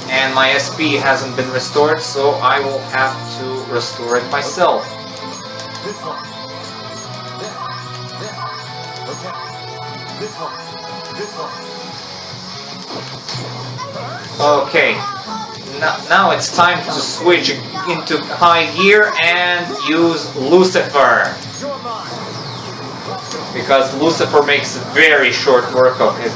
And my SP hasn't been restored, so I will have to restore it myself. This one. This. Okay. This one. This one. Okay. Now it's time to switch into high gear and use Lucifer. You're mine. Because Lucifer makes very short work of it.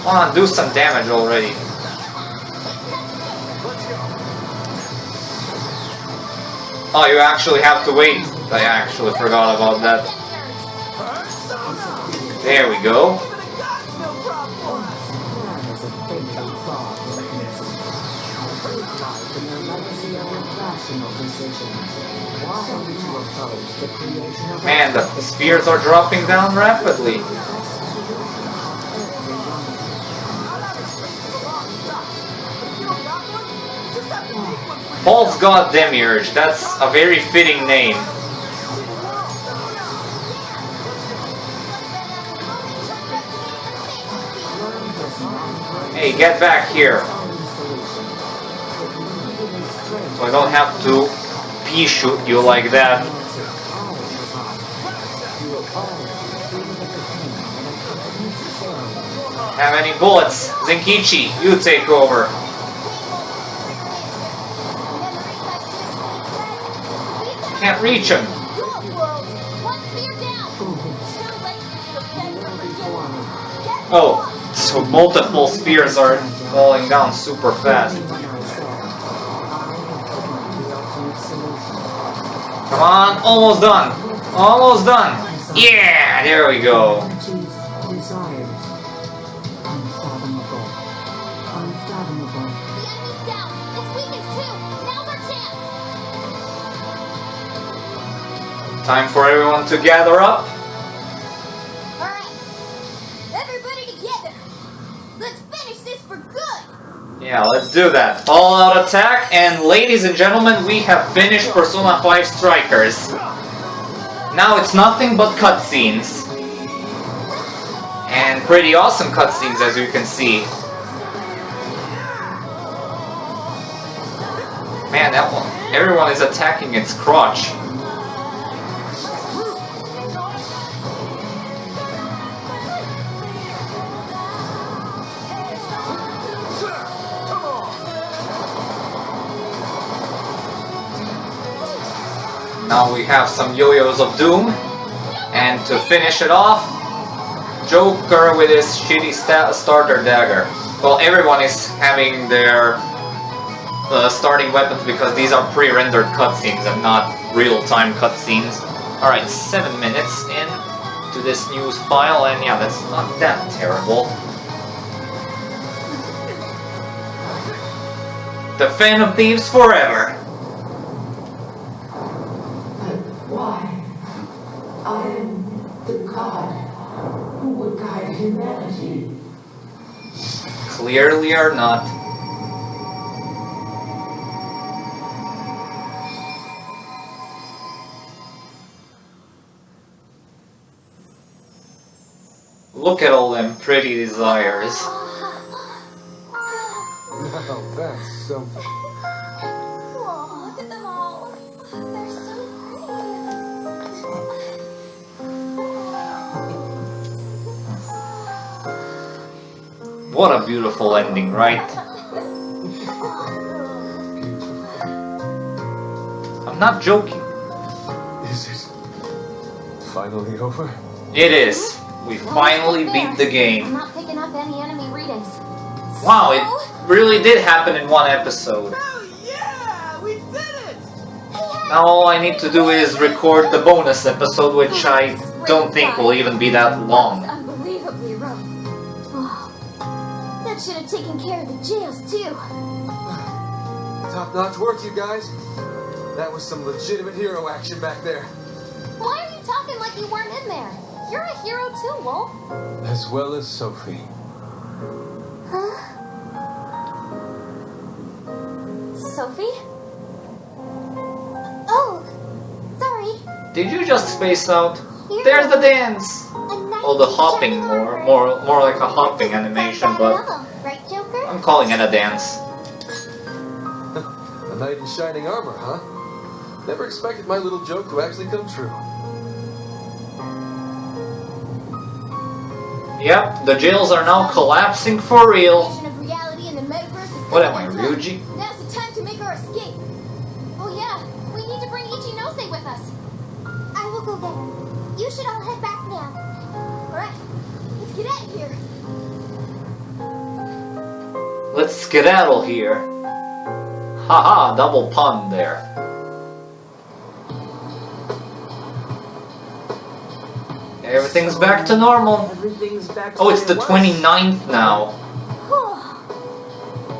Come on, do some damage already. Oh, you actually have to wait. I actually forgot about that. There we go. Man is a fatal flaw in reason. Prove life in the legacy of irrational decisions. Why would you oppose the creation of Man, the spheres are dropping down rapidly. False God Demiurge, that's a very fitting name. Hey, get back here. So I don't have to pea shoot you like that. Have any bullets? Zenkichi, you take over. Can't reach him. One spear down. Too late to beg for forgiveness. Get Oh, so multiple spears are falling down super fast. Come on, almost done. Almost done. Yeah, there we go. Desires. Unfathomable. Unfathomable. the enemy's down. It's weakened too. Now's our chance. Time for everyone to gather up. All right, everybody together. Let's finish this for good. Yeah, let's do that. All out attack, and ladies and gentlemen, we have finished Persona 5 Strikers. Now it's nothing but cutscenes. And pretty awesome cutscenes, as you can see. Man, that one, everyone is attacking its crotch. Now we have some yo-yos of doom, and to finish it off, Joker with his shitty starter dagger. Well, everyone is having their starting weapons because these are pre-rendered cutscenes and not real-time cutscenes. Alright, 7 minutes in to this news file, and yeah, that's not that terrible. The fan of thieves forever! Why? I am the god who would guide humanity. Clearly are not. Look at all them pretty desires. Now that's something. Whoa, look at them all. They're so What a beautiful ending, right? I'm not joking. Is it finally over? It is. We finally beat the I'm game. not picking up any enemy readings. Wow, it really did happen in one episode. Oh yeah, we did it! Now all I need to do is record the bonus episode, which I don't think will even be that long. Unbelievably rough. Oh, that should have taken care of the jails too. Top-notch work, you guys. That was some legitimate hero action back there. Why are you talking like you weren't in there? You're a hero too, Wolf. As well as Sophie. Huh? Sophie? Oh, sorry. Did you just space out? Here There's the goes. dance! A nice Well, the hopping Joker. more like a hopping animation, but Right, Joker? I'm calling it a dance. A knight in shining armor, huh? Never expected my little joke to actually come true. Yep, the jails are now collapsing for real. Vision of reality in the metaverse is What am I, coming down. Ryuji? Now's the time to make our escape. Oh yeah, we need to bring Ichinose with us. I will go get her. You should all head back now. Alright, let's get out of here. Let's skedaddle here. Haha, double pun there. Everything's back to normal. Everything's back to Oh, it's where the it was. 29th now.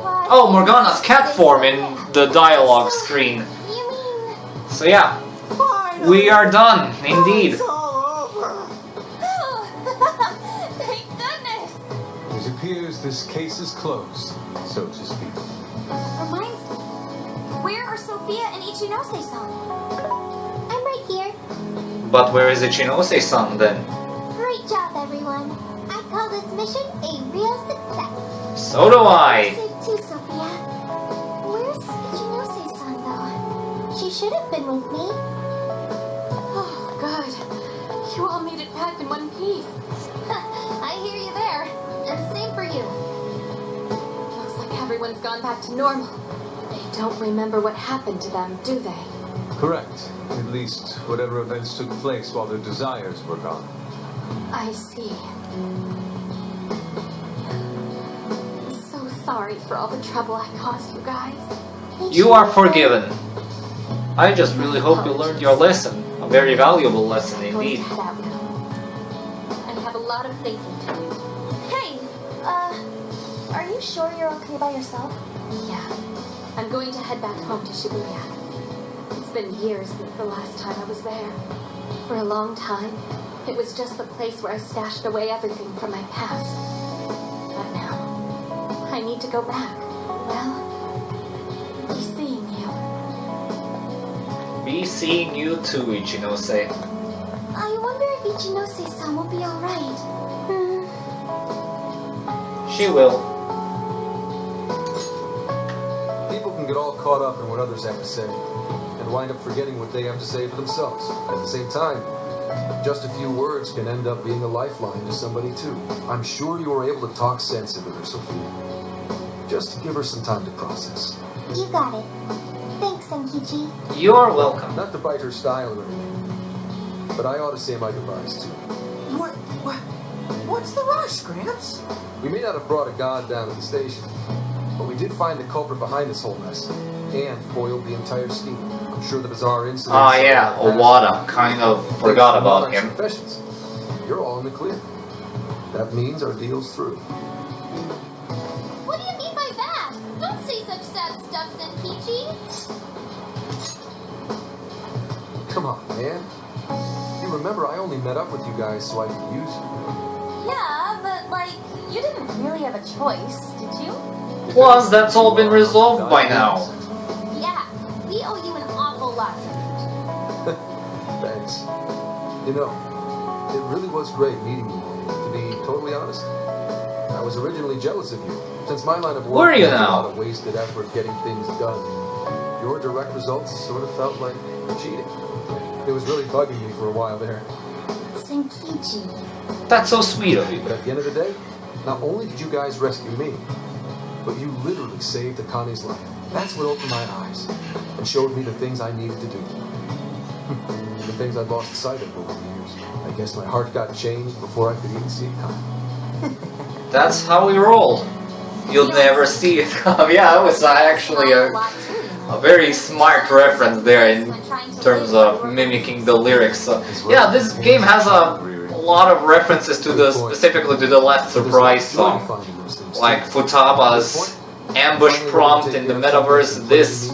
Why Oh, Morgana's cat form in the dialogue screen. You mean... So yeah, Finally! we are done, indeed. It's all over. Thank goodness! It appears this case is closed, so to speak. Reminds me, where are Sophia and Ichinose-san? I'm right here. But where is Ichinose-san then? Great job, everyone. I call this mission a real success. So do I. Say too, Sophia. Where's Ichinose-san, though? She should have been with me. Oh, good. You all made it back in one piece. I hear you there. And same for you. Looks like everyone's gone back to normal. They don't remember what happened to them, do they? Correct. At least whatever events took place while their desires were gone. I see. So sorry for all the trouble I caused you guys. You are forgiven. I just really hope you learned your lesson. A very valuable lesson I'm going indeed. to head out now. I have a lot of thinking to do. Hey, are you sure you're okay by yourself? Yeah. I'm going to head back home to Shibuya. It's been years since the last time I was there. For a long time, it was just the place where I stashed away everything from my past. But now, I need to go back. Well, be seeing you. Be seeing you too, Ichinose. I wonder if Ichinose-san will be alright. She will. People can get all caught up in what others have to say, and wind up forgetting what they have to say for themselves. At the same time, just a few words can end up being a lifeline to somebody too. I'm sure you were able to talk sense into her, Sophia. Just give her some time to process. You got it. Thanks, Senkichi. You're welcome. Not to bite her style or anything, but I ought to say my goodbyes too. What's the rush, Gramps? We may not have brought a god down to the station, but we did find the culprit behind this whole mess, and foiled the entire scheme. I'm sure the bizarre incidents... Ah yeah, Owada. Kind of forgot about him. Confessions. You're all in the clear. That means our deal's through. What do you mean by that? Don't say such sad stuff, Senkichi. Come on, man. You remember I only met up with you guys so I could use you. Yeah, but like, you didn't really have a choice, did you? Plus, that's all been resolved by now. Yeah, we owe you an awful lot to Thanks. You know, it really was great meeting you. To be totally honest, I was originally jealous of you. Since my line of work Where are you had a now? lot of wasted effort getting things done, your direct results sort of felt like cheating. It was really bugging me for a while there. Senkichi. That's so sweet of you. But at the end of the day, not only did you guys rescue me, but you literally saved Akane's life. That's what opened my eyes and showed me the things I needed to do. The things I'd lost sight of over the years. I guess my heart got changed before I could even see it come. That's how we roll. You'll never see it come. Yeah, that was actually a very smart reference there in terms of mimicking the lyrics. So, yeah, this game has a lot of references to the specifically to the Last Surprise song, like Futaba's ambush prompt in the metaverse. This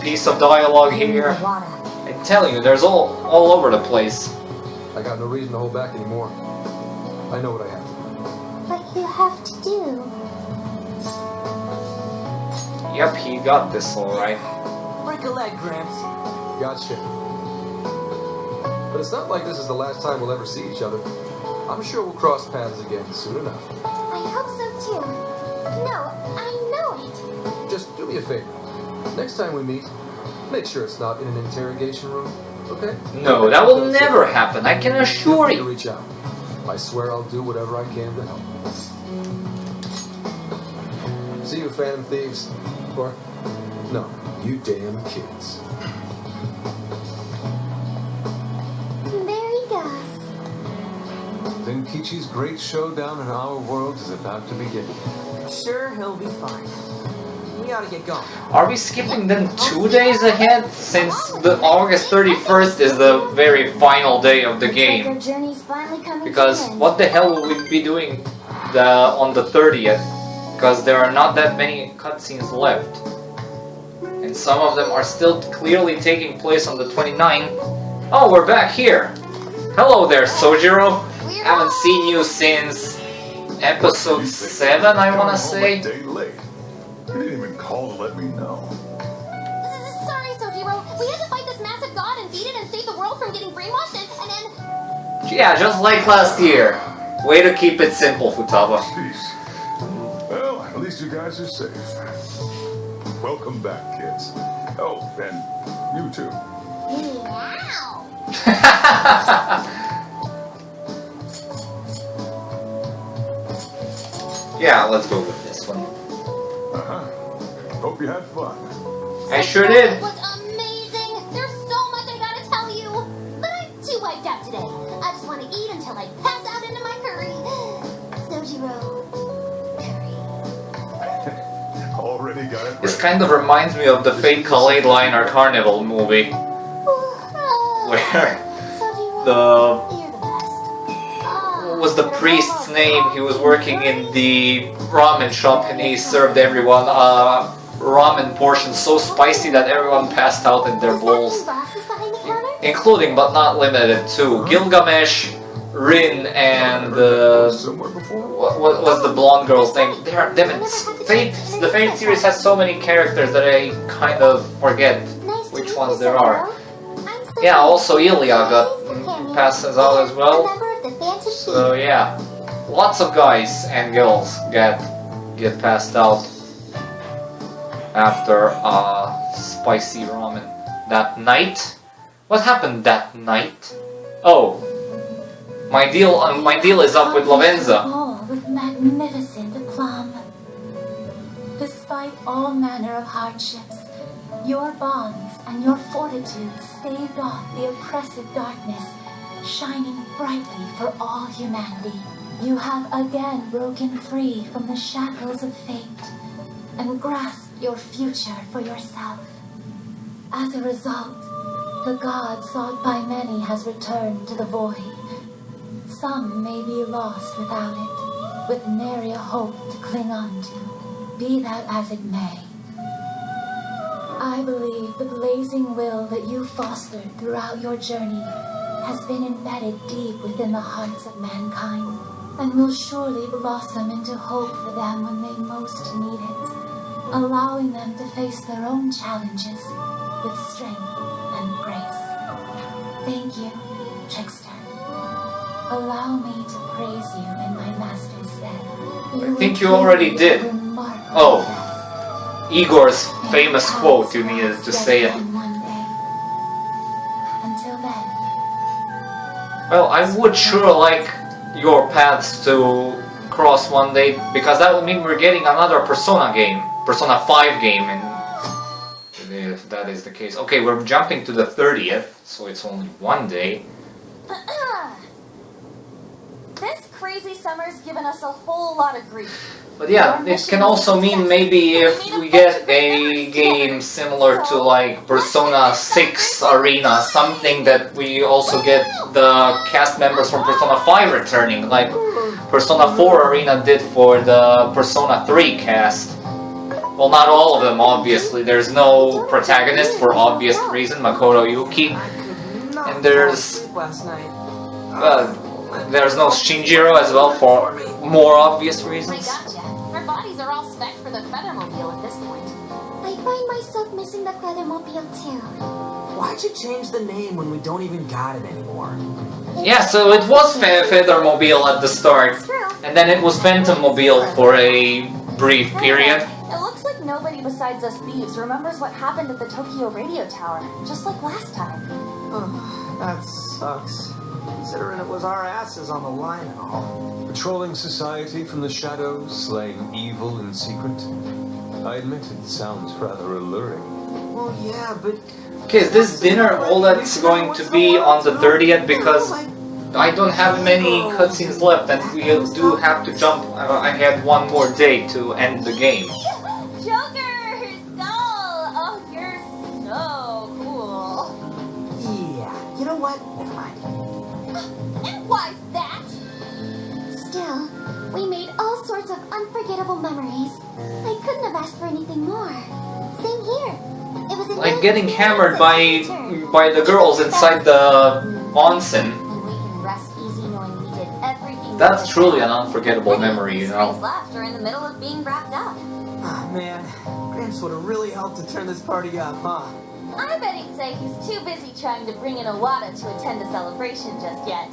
piece of dialogue here. I'm telling you, there's all over the place. I got no reason to hold back anymore. I know what I have to do. What you have to do. Yep, he got this alright. Break a leg, Gramps. Gotcha. But it's not like this is the last time we'll ever see each other. I'm sure we'll cross paths again soon enough. I hope so too. No, I know it. Just do me a favor. Next time we meet, make sure it's not in an interrogation room, okay? No, that will never happen, I can assure Feel free to you. reach out. I swear I'll do whatever I can to help. See you, Phantom Thieves. Or, no, you damn kids. There he goes. Then Kichi's great showdown in our world is about to begin. Sure, he'll be fine. We ought to get going. Are we skipping then 2 days ahead, since the August 31st is the very final day of the game? Our journey's finally coming Because to an end. what the hell will we be doing on the 30th? Because there are not that many cutscenes left. And some of them are still clearly taking place on the 29th. Oh, we're back here! Hello there, Sojiro! Haven't seen you since episode 7, I wanna say. A day late. You didn't even call to let me know. Sorry, Sojiro. We had to fight this massive god and beat it and save the world from getting brainwashed and then... Yeah, just like last year. Way to keep it simple, Futaba. Peace. Well, at least you guys are safe. Welcome back, kids. Oh, and you too. Meow. Yeah, let's go with this one. Hope you had fun. I sure did. It was amazing. There's so much I gotta tell you. But I'm too wiped out today. I just want to eat until I pass out into my curry. Sojiro. Curry. Already got it This ready. kind of reminds me of the Fate Kaleid Liner Carnival movie, where the... You're the best. what was the priest's name? He was working in the ramen shop and he served everyone ramen portions so spicy that everyone passed out in their bowls. Bosses behind the counter? Including, but not limited to, Gilgamesh, Rin, and Somewhere before? what was the blonde girl's name? The Fate series has so many characters that I kind of forget Nice to which meet ones you, there are. Sojiro. I'm Yeah, also Sojiro. Ilya passes out as well. A member of the Phantom So Thieves. yeah, lots of guys and girls get passed out after spicy ramen that night. What happened that night? Oh, my deal is up with Lavenza. All with magnificent aplomb. Despite all manner of hardships, your bonds and your fortitude staved off the oppressive darkness, shining brightly for all humanity. You have again broken free from the shackles of fate and grasped your future for yourself. As a result, the god sought by many has returned to the void. Some may be lost without it, with nary a hope to cling on to. Be that as it may. I believe the blazing will that you fostered throughout your journey has been embedded deep within the hearts of mankind, and will surely blossom into hope for them when they most need it, allowing them to face their own challenges with strength and grace. Thank you, Trickster. Allow me to praise you in my master's stead. I think you already did. Oh, Igor's famous quote, you needed to say it. Until then, Well, I would sure like your paths to cross one day, because that would mean we're getting another Persona game, Persona 5 game that is the case. Okay, we're jumping to the 30th, so it's only one day. This crazy summer's given us a whole lot of grief. But yeah, it can also mean maybe if we get a game similar to like Persona 6 Arena, something that we also get the cast members from Persona 5 returning, like Persona 4 Arena did for the Persona 3 cast. Well, not all of them, obviously. There's no protagonist for obvious reason, Makoto Yuki. And there's no Shinjiro as well for more obvious reasons. I gotcha. Our bodies are all spec for the Feathermobile at this point. I find myself missing the Feathermobile too. Why'd you change the name when we don't even got it anymore? Yeah, so it was Feathermobile at the start, and then it was Phantommobile for a brief period. It looks like nobody besides us thieves remembers what happened at the Tokyo radio tower, just like last time. That sucks. Considering it was our asses on the line and all. Patrolling society from the shadows, slaying evil in secret. I admit it sounds rather alluring. Well, yeah, but... Okay, is this dinner all that's going to be on the 30th? Because I don't have many cutscenes left and we do have to jump. I had one more day to end the game. Joker! Skull! Oh, you're so cool. Yeah, you know what? Never mind. And why's that? Still, we made all sorts of unforgettable memories. I couldn't have asked for anything more. Same here. It was Like getting hammered by the girls inside the onsen. And we can rest easy knowing we did everything. That's truly an unforgettable memory, you know. Laughter in the middle of being wrapped up. Ah, man. Gramps would have really helped to turn this party up, huh? I bet he'd say he's too busy trying to bring in Iwata to attend the celebration just yet.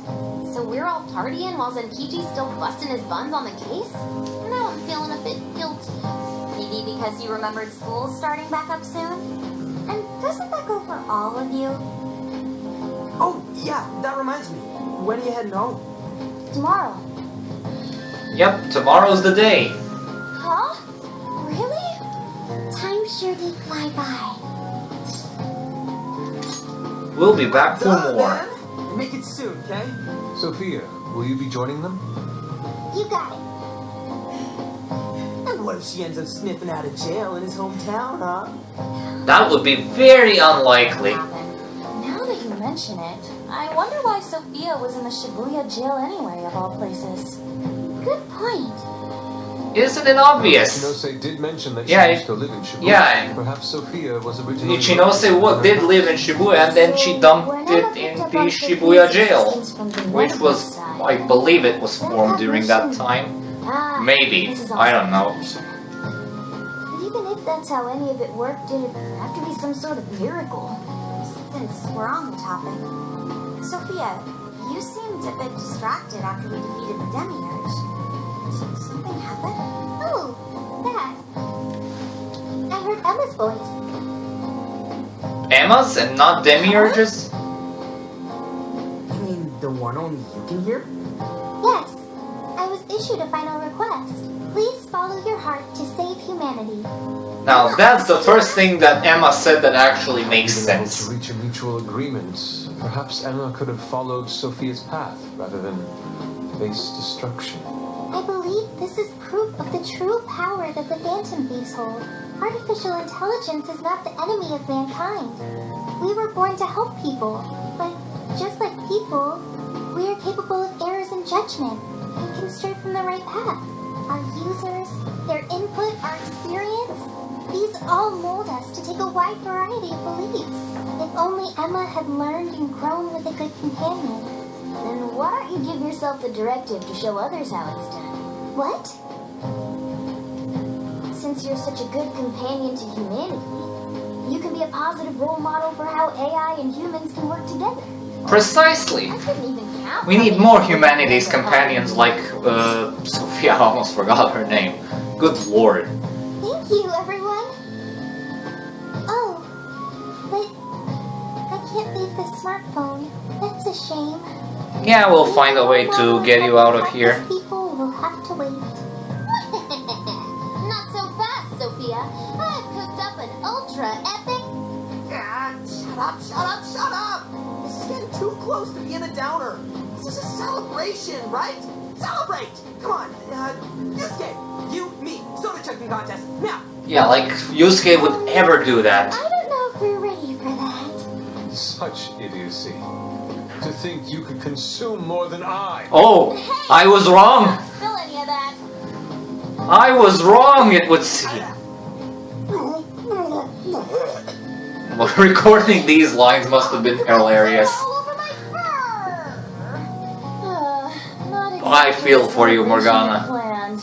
So we're all partying while Zenkichi's still busting his buns on the case? Now I'm feeling a bit guilty. Maybe because you remembered school starting back up soon? And doesn't that go for all of you? Oh, yeah, that reminds me. When are you heading home? Tomorrow. Yep, tomorrow's the day. Huh? Really? Time sure did fly by. We'll be back for more. Man. Make it soon, okay? Sophia, will you be joining them? You got it. And what if she ends up sniffing out of jail in his hometown, huh? That would be very unlikely. Now that you mention it, I wonder why Sophia was in the Shibuya jail anyway, of all places. Good point. Isn't it obvious? Ichinose did mention that Yeah, she used to live in Shibuya. yeah. Perhaps Sophia was originally... Ichinose did live in Shibuya and then she dumped it in the Shibuya jail. Which was, I believe it was formed during that time. Maybe, I don't know. But even if that's how any of it worked, it'd have to be some sort of miracle. Since we're on the topic. Sophia, you seemed a bit distracted after we defeated the Demiurge. Did something happen? Oh, that. I heard Emma's voice. Emma's and not Demiurge's? You mean the one only you can hear? Yes. I was issued a final request. Please follow your heart to save humanity. Now that's the first thing that Emma said that actually makes sense. To reach a mutual agreement, perhaps Emma could have followed Sophia's path rather than face destruction. I believe this is proof of the true power that the Phantom Thieves hold. Artificial intelligence is not the enemy of mankind. We were born to help people, but just like people, we are capable of errors in judgment and can stray from the right path. Our users, their input, our experience, these all mold us to take a wide variety of beliefs. If only Emma had learned and grown with a good companion. Then why don't you give yourself the directive to show others how it's done? What? Since you're such a good companion to humanity, you can be a positive role model for how AI and humans can work together. Precisely. I couldn't even count. We need more humanities companions like, Sophia, I almost forgot her name. Good lord. Thank you, everyone. Oh, but I can't leave the smartphone. That's a shame. Yeah, we'll find a way to get you out of here. People will have to wait. Not so fast, Sophia. I've cooked up an ultra epic close to being a downer. This is a celebration, right? Celebrate! Come on, Yusuke, you, me, soda chugging contest, now! Yeah, like Yusuke would ever do that. I don't know if we're ready for that. Such idiocy. To think you could consume more than I. Oh, I was wrong. Don't spill any of that. I was wrong, it would seem. Recording these lines must have been hilarious. All over my fur. Not I exactly feel the for you, celebration I Morgana. planned.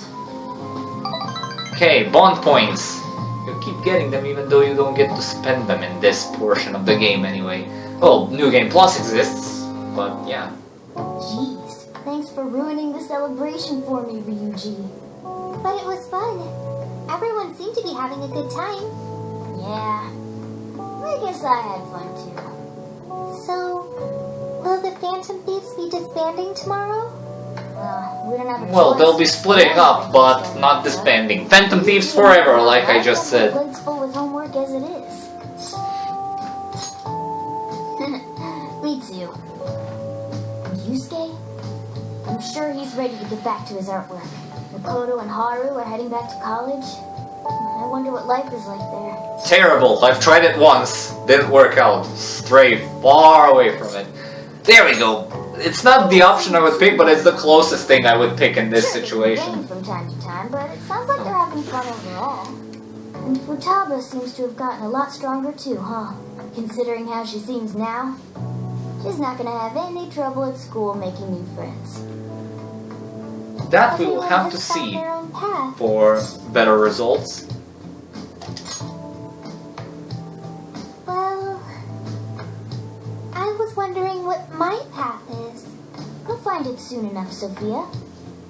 Okay, bond points. You keep getting them even though you don't get to spend them in this portion of the game anyway. Well, New Game Plus exists, but yeah. Jeez, thanks for ruining the celebration for me, Ryuji. But it was fun. Everyone seemed to be having a good time. Yeah. I guess I had fun too. So, will the Phantom Thieves be disbanding tomorrow? Well, we don't have a Well, choice. they'll be splitting up, but not disbanding. Phantom Thieves forever, like I just said. My plate's full with homework as it is. Me too. Yusuke? I'm sure he's ready to get back to his artwork. Makoto and Haru are heading back to college. I wonder what life is like there. Terrible. I've tried it once. Didn't work out. Stray far away from it. There we go. It's not the option I would pick, but it's the closest thing I would pick in this Sure, situation. they rain from time to time, but it sounds like they're having fun overall. And Futaba seems to have gotten a lot stronger too, huh? Considering how she seems now. She's not gonna have any trouble at school making new friends. That we will Everyone have to has found see their own path. for better results. Well, I was wondering what my path is. You'll find it soon enough, Sophia.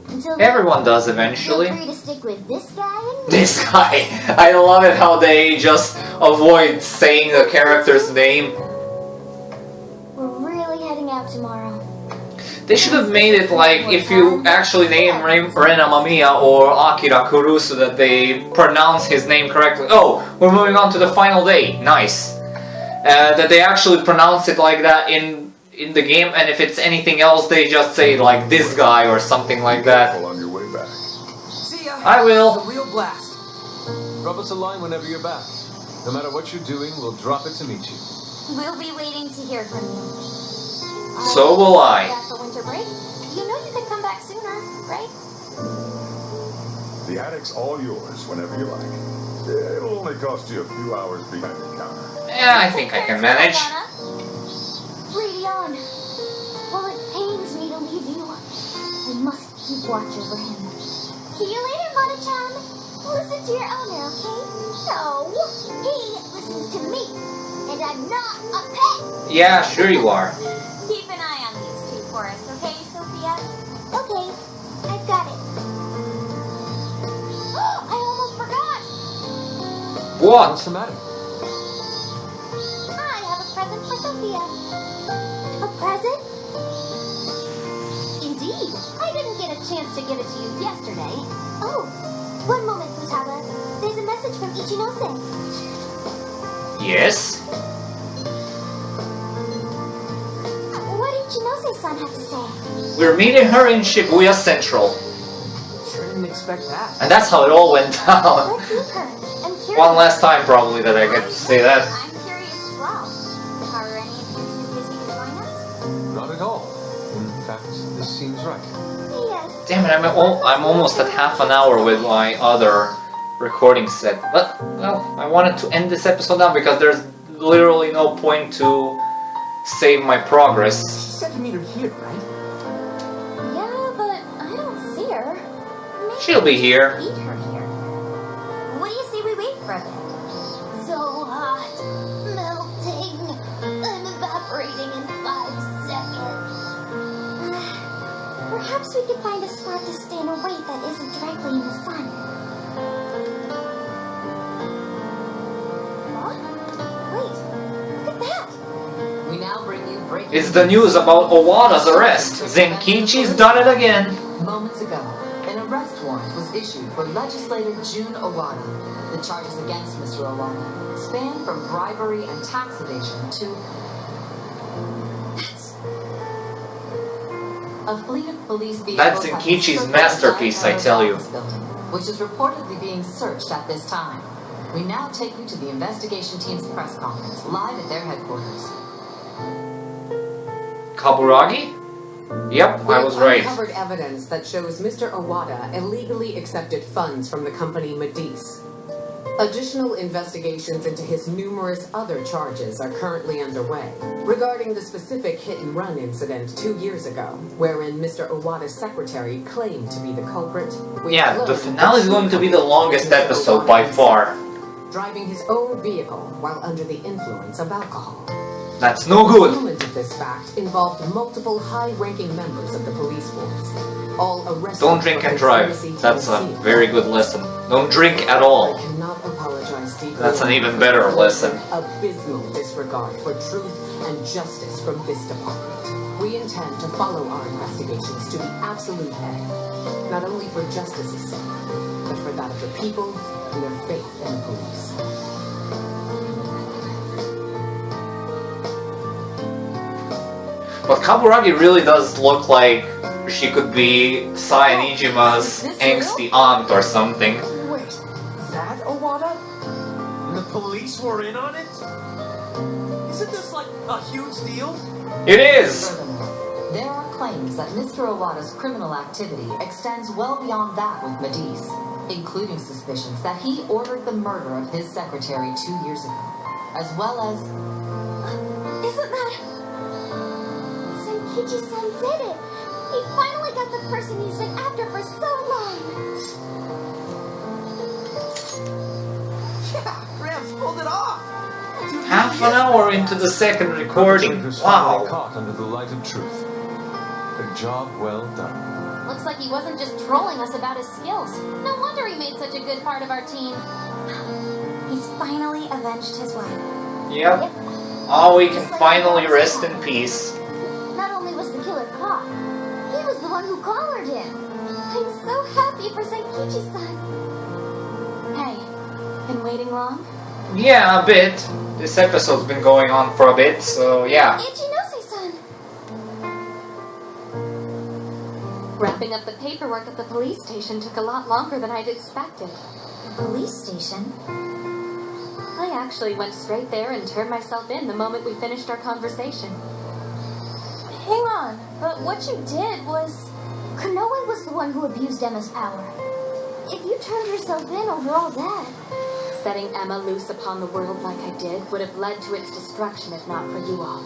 Until then, Everyone does feel eventually. free to stick with this guy and This guy. I love it how they just avoid saying the character's name. we're really heading out tomorrow. They should have made it like if you actually name Ren Amamiya or Akira Kurusu that they pronounce his name correctly. Oh, we're moving on to the final day. Nice. That they actually pronounce it like that in the game, and if it's anything else, they just say like this guy or something like that. Careful on your way back. See ya! I will. It's a real blast. Drop us a line whenever you're back. No matter what you're doing, we'll drop it to meet you. We'll be waiting to hear from you. So will I. Back for winter break? You know you can come back sooner, right? The attic's all yours whenever you like. It'll only cost you a few hours behind the counter. Yeah, I think I can manage. Lady on. While it pains me to leave you, I must keep watch over him. See you later, Mona-chan. Listen to your owner, okay? No, he listens to me, and I'm not a pet. Yeah, sure you are. Keep an eye on these two for us, okay, Sophia? Okay, I've got it. I almost forgot. What? What's the matter? I have a present for Sophia. A present? Indeed, I didn't get a chance to give it to you yesterday. Oh, one moment, Futaba. There's a message from Ichinose. Yes? What did Ichinose-san have to say? We're meeting her in Shibuya Central. Sure didn't expect that. And that's how it all went down. Let's meet her. I'm curious. One last time probably that I get to say that. I'm curious as well. Are any of you too busy to join us? Not at all. In fact, this seems right. Yes. Damn it, I'm almost at half an hour with my other recording set. But, well, I wanted to end this episode now because there's literally no point to save my progress. She said to meet her here, right? Yeah, but I don't see her. Maybe She'll be here. meet her here. What do you say we wait for a bit? So hot. Melting. I'm evaporating in 5 seconds. Perhaps we could find a spot to stay in a way that isn't directly in the sun. What? Wait, look at that. We now bring you breaking It's the news about Owada's arrest. Zenkichi's done it again. Moments ago, an arrest warrant was issued for legislator Jun Owada. The charges against Mr. Owada span from bribery and tax evasion to... A fleet of police vehicles That's have Nkichi's circled masterpiece, the I tell you. office building, which is reportedly being searched at this time. We now take you to the investigation team's press conference, live at their headquarters. Kaburagi? Yep, I was right. We uncovered evidence that shows Mr. Owada illegally accepted funds from the company Medice. Additional investigations into his numerous other charges are currently underway regarding the specific hit-and-run incident 2 years ago, wherein Mr. Owada's secretary claimed to be the culprit. Yeah, the finale is going to be the longest episode by far. Driving his own vehicle while under the influence of alcohol. That's no good. Fulfillment of this fact involved multiple high-ranking members of the police force, all arrested. Don't drink and drive. That's a very good lesson. Don't drink at all. I cannot apologize deeply. That's an even better lesson. Abysmal disregard for truth and justice from this department. We intend to follow our investigations to the absolute end, not only for justice's sake, but for that of the people and their faith in the police. But Kaburagi really does look like she could be Sai and Ijima's angsty aunt or something. Wait, that Owada? And the police were in on it? Isn't this like a huge deal? It is! Furthermore, there are claims that Mr. Owada's criminal activity extends well beyond that with Medice, including suspicions that he ordered the murder of his secretary 2 years ago, as well as... Isn't that... Senkichi-san did it! He finally got the person he's been after for so long! Yeah, Gramps pulled it off! Dude, Half an hour into the second recording. Perpetrators finally Wow. caught under the light of truth. A job well done. Looks like he wasn't just trolling us about his skills. No wonder he made such a good part of our team. He's finally avenged his wife. Yep. Oh, we can finally rest in peace. Not only was the killer caught, he was the one who collared him. I'm so happy for Senkichi-san. Hey, been waiting long? Yeah, a bit. This episode's been going on for a bit, so yeah. Ichinose-san. Wrapping up the paperwork at the police station took a lot longer than I'd expected. The police station? I actually went straight there and turned myself in the moment we finished our conversation. Hang on, but what you did was... Konoe was the one who abused Emma's power. If you turned yourself in over all that... Setting Emma loose upon the world like I did would have led to its destruction if not for you all.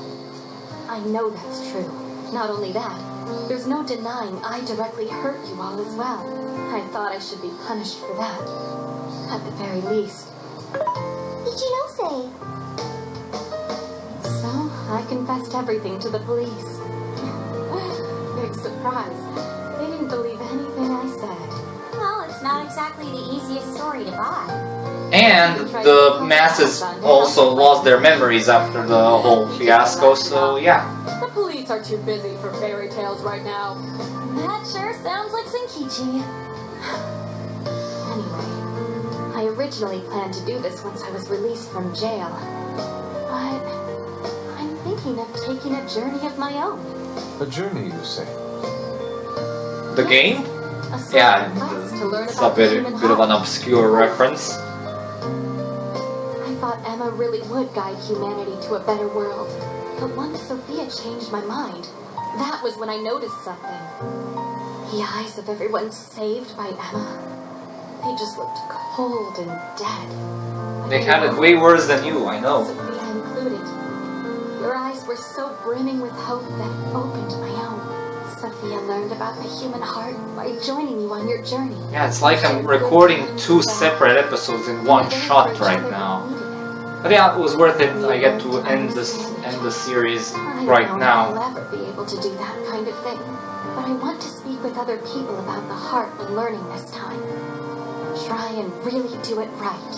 I know that's true. Not only that, there's no denying I directly hurt you all as well. I thought I should be punished for that. At the very least. Ichinose! So, I confessed everything to the police. Big surprise. They didn't believe anything I said. Well, it's not exactly the easiest story to buy. And the masses also lost their memories after the whole fiasco, so yeah. The police are too busy for fairy tales right now. That sure sounds like Senkichi. Anyway, I originally planned to do this once I was released from jail. But I'm thinking of taking a journey of my own. A journey, you say? The game? A sort Yeah, of quest to learn it's a about the bit human of an heart. obscure reference. I thought Emma really would guide humanity to a better world. But once Sophia changed my mind, that was when I noticed something. The eyes of everyone saved by Emma, they just looked cold and dead. They had it way worse than you, I know. Sophia included. Your eyes were so brimming with hope that it opened my own. Sophia learned about the human heart by joining you on your journey. Yeah, it's like I'm recording 2 separate episodes in one shot right now. But yeah, it was worth it. I get to end the series right I now. don't know if I'll ever be able to do that kind of thing, but I want to speak with other people about the heart when learning this time. Try and really do it right.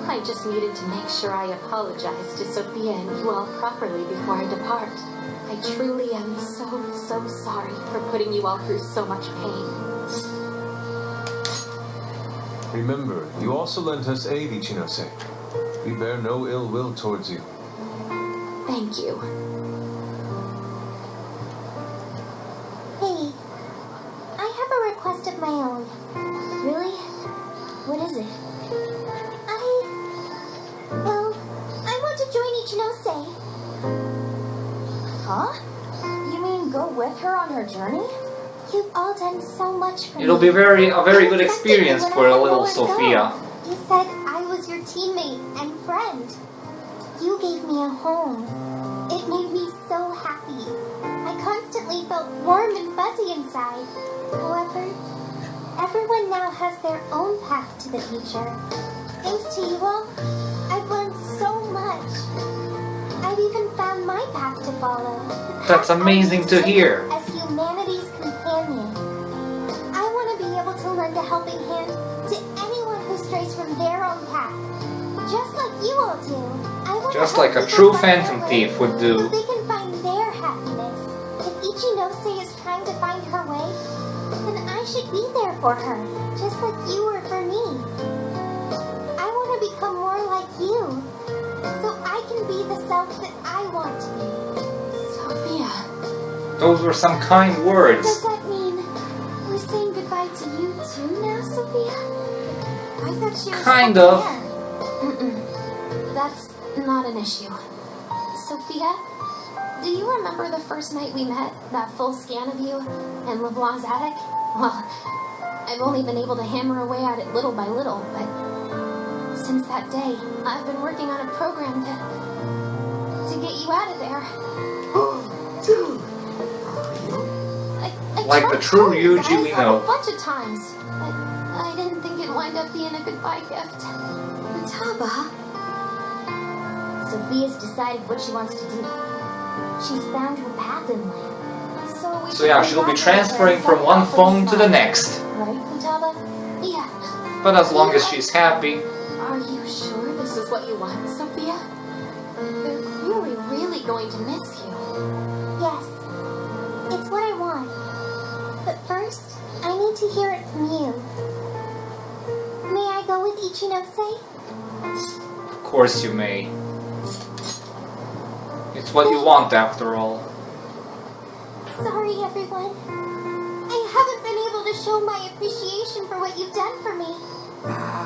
I just needed to make sure I apologize to Sophia and you all properly before I depart. I truly am so sorry for putting you all through so much pain. Remember, you also lent us aid, Ichinose. We bear no ill will towards you. Thank you. What is it? Well, I want to join Ichinose. Huh? You mean go with her on her journey? You've all done so much for me. It'll be a very good experience for a little Sophia. You said I was your teammate and friend. You gave me a home. It made me so happy. I constantly felt warm and fuzzy inside. However, everyone now has their own path to the future. Thanks to you all, I've learned so much. I've even found my path to follow. That's amazing to hear. As humanity's companion. I want to be able to lend a helping hand to anyone who strays from their own path. Just like you all do. Just like a true phantom thief would do. So they can find their happiness. If Ichinose is trying to find her way, then I should be there for her, just like you were for me. I want to become more like you, so I can be the self that I want to be. Sophia. Those were some kind words. Does that mean we're saying goodbye to you too now, Sophia? I thought she was kind still of. there. That's not an issue. Sophia, do you remember the first night we met? That full scan of you in LeBlanc's attic? Well, I've only been able to hammer away at it little by little, but since that day, I've been working on a program to get you out of there. Dude! I Like tried the true telling you Yuji guys we that know. a bunch of times, but I didn't think it'd wind up being a goodbye gift. Taba. Sophia's decided what she wants to do. She's found her path in life. So yeah, she'll be transferring from one phone to the next. Right, Futaba? Yeah. But as long as she's happy. Are you sure this is what you want, Sophia? They're clearly really going to miss you. Yes. It's what I want. But first, I need to hear it from you. May I go with Ichinose? Of course you may. It's what you want after all. Sorry, everyone. I haven't been able to show my appreciation for what you've done for me.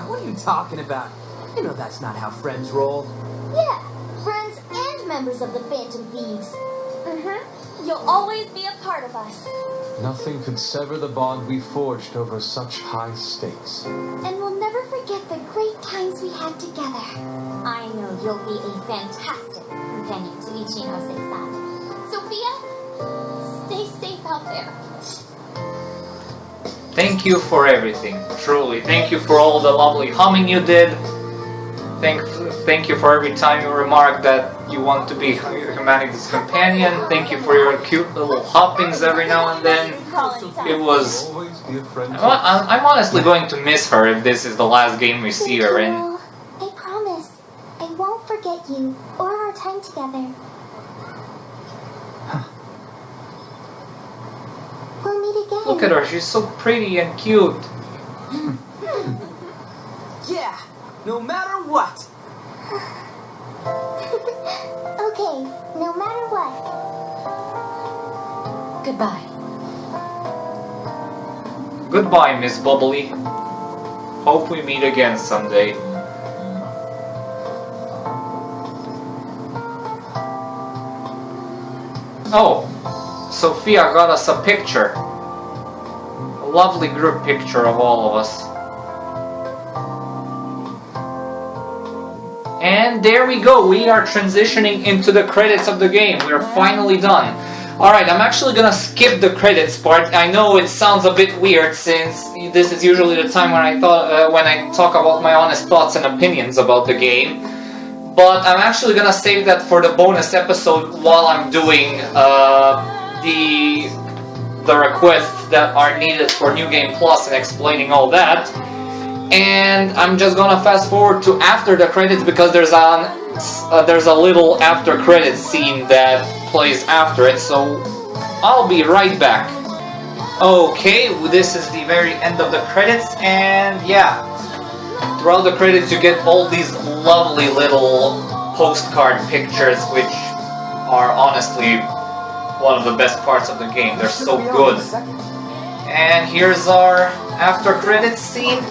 What are you talking about? You know that's not how friends roll. Yeah, friends and members of the Phantom Thieves. You'll always be a part of us. Nothing could sever the bond we forged over such high stakes. And we'll never forget the great times we had together. I know you'll be a fantastic companion to Ichinose-san. Sophia, stay safe out there. Thank you for everything, truly. Thank you for all the lovely humming you did. Thank you for every time you remarked that you want to be humanity's companion. Thank you for your cute little hoppings every now and then. It was... Always be a friend. I'm honestly going to miss her if this is the last game we see her in. I promise, I won't forget you or our time together. We'll meet again. Look at her, she's so pretty and cute. Yeah, no matter what. Okay, no matter what. Goodbye. Goodbye, Miss Bubbly. Hope we meet again someday. Oh, Sophia got us a picture. A lovely group picture of all of us. And there we go, we are transitioning into the credits of the game. We're finally done. Alright, I'm actually gonna skip the credits part. I know it sounds a bit weird since this is usually the time when I talk about my honest thoughts and opinions about the game. But I'm actually gonna save that for the bonus episode while I'm doing the requests that are needed for New Game Plus and explaining all that. And I'm just gonna fast forward to after the credits because there's a little after credits scene that plays after it, so I'll be right back. Okay, this is the very end of the credits, and yeah, throughout the credits you get all these lovely little postcard pictures, which are honestly one of the best parts of the game. They're so good. And here's our after credits scene.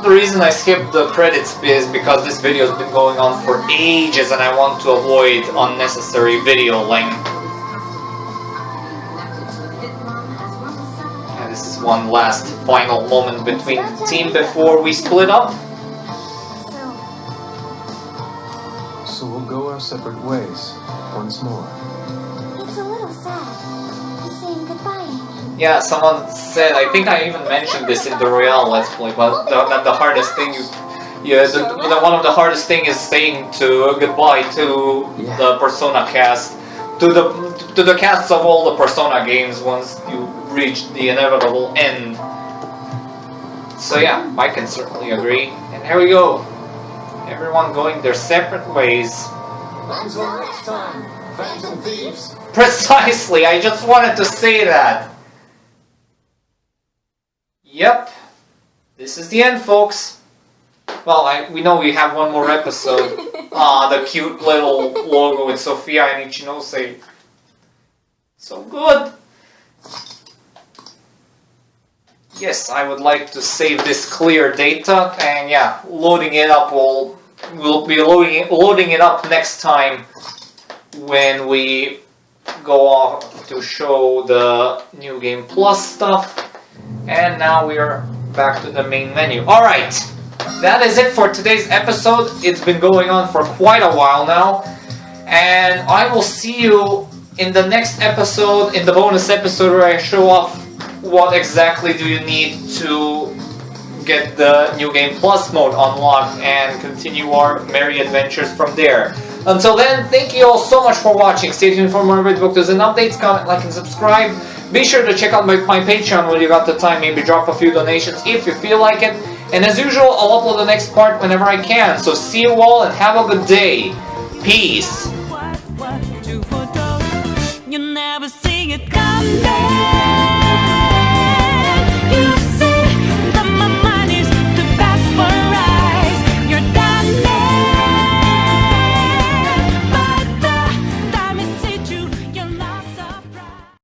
The reason I skipped the credits is because this video has been going on for ages and I want to avoid unnecessary video length. And this is one last final moment between the team before we split up. So we'll go our separate ways once more. It's a little sad. Saying goodbye. Yeah, someone said, I think I even mentioned this in the Royale Let's Play, but that the hardest thing one of the hardest thing is saying goodbye to the Persona cast, to the casts of all the Persona games once you reach the inevitable end. So yeah, I can certainly agree. And here we go. Everyone going their separate ways. Until next time, Phantom Thieves. Precisely, I just wanted to say that. Yep, this is the end, folks. Well, we know we have one more episode. The cute little logo with Sophia and Ichinose. So good. Yes, I would like to save this clear data, and yeah, loading it up we'll be loading it up next time when we go off to show the New Game Plus stuff. And now we are back to the main menu. Alright, that is it for today's episode. It's been going on for quite a while now. And I will see you in the next episode, in the bonus episode where I show off what exactly do you need to get the New Game Plus mode unlocked and continue our merry adventures from there. Until then, thank you all so much for watching. Stay tuned for more book news and updates. Comment, like, and subscribe. Be sure to check out my Patreon when you got the time. Maybe drop a few donations if you feel like it. And as usual, I'll upload the next part whenever I can. So see you all and have a good day. Peace. You never see it come down.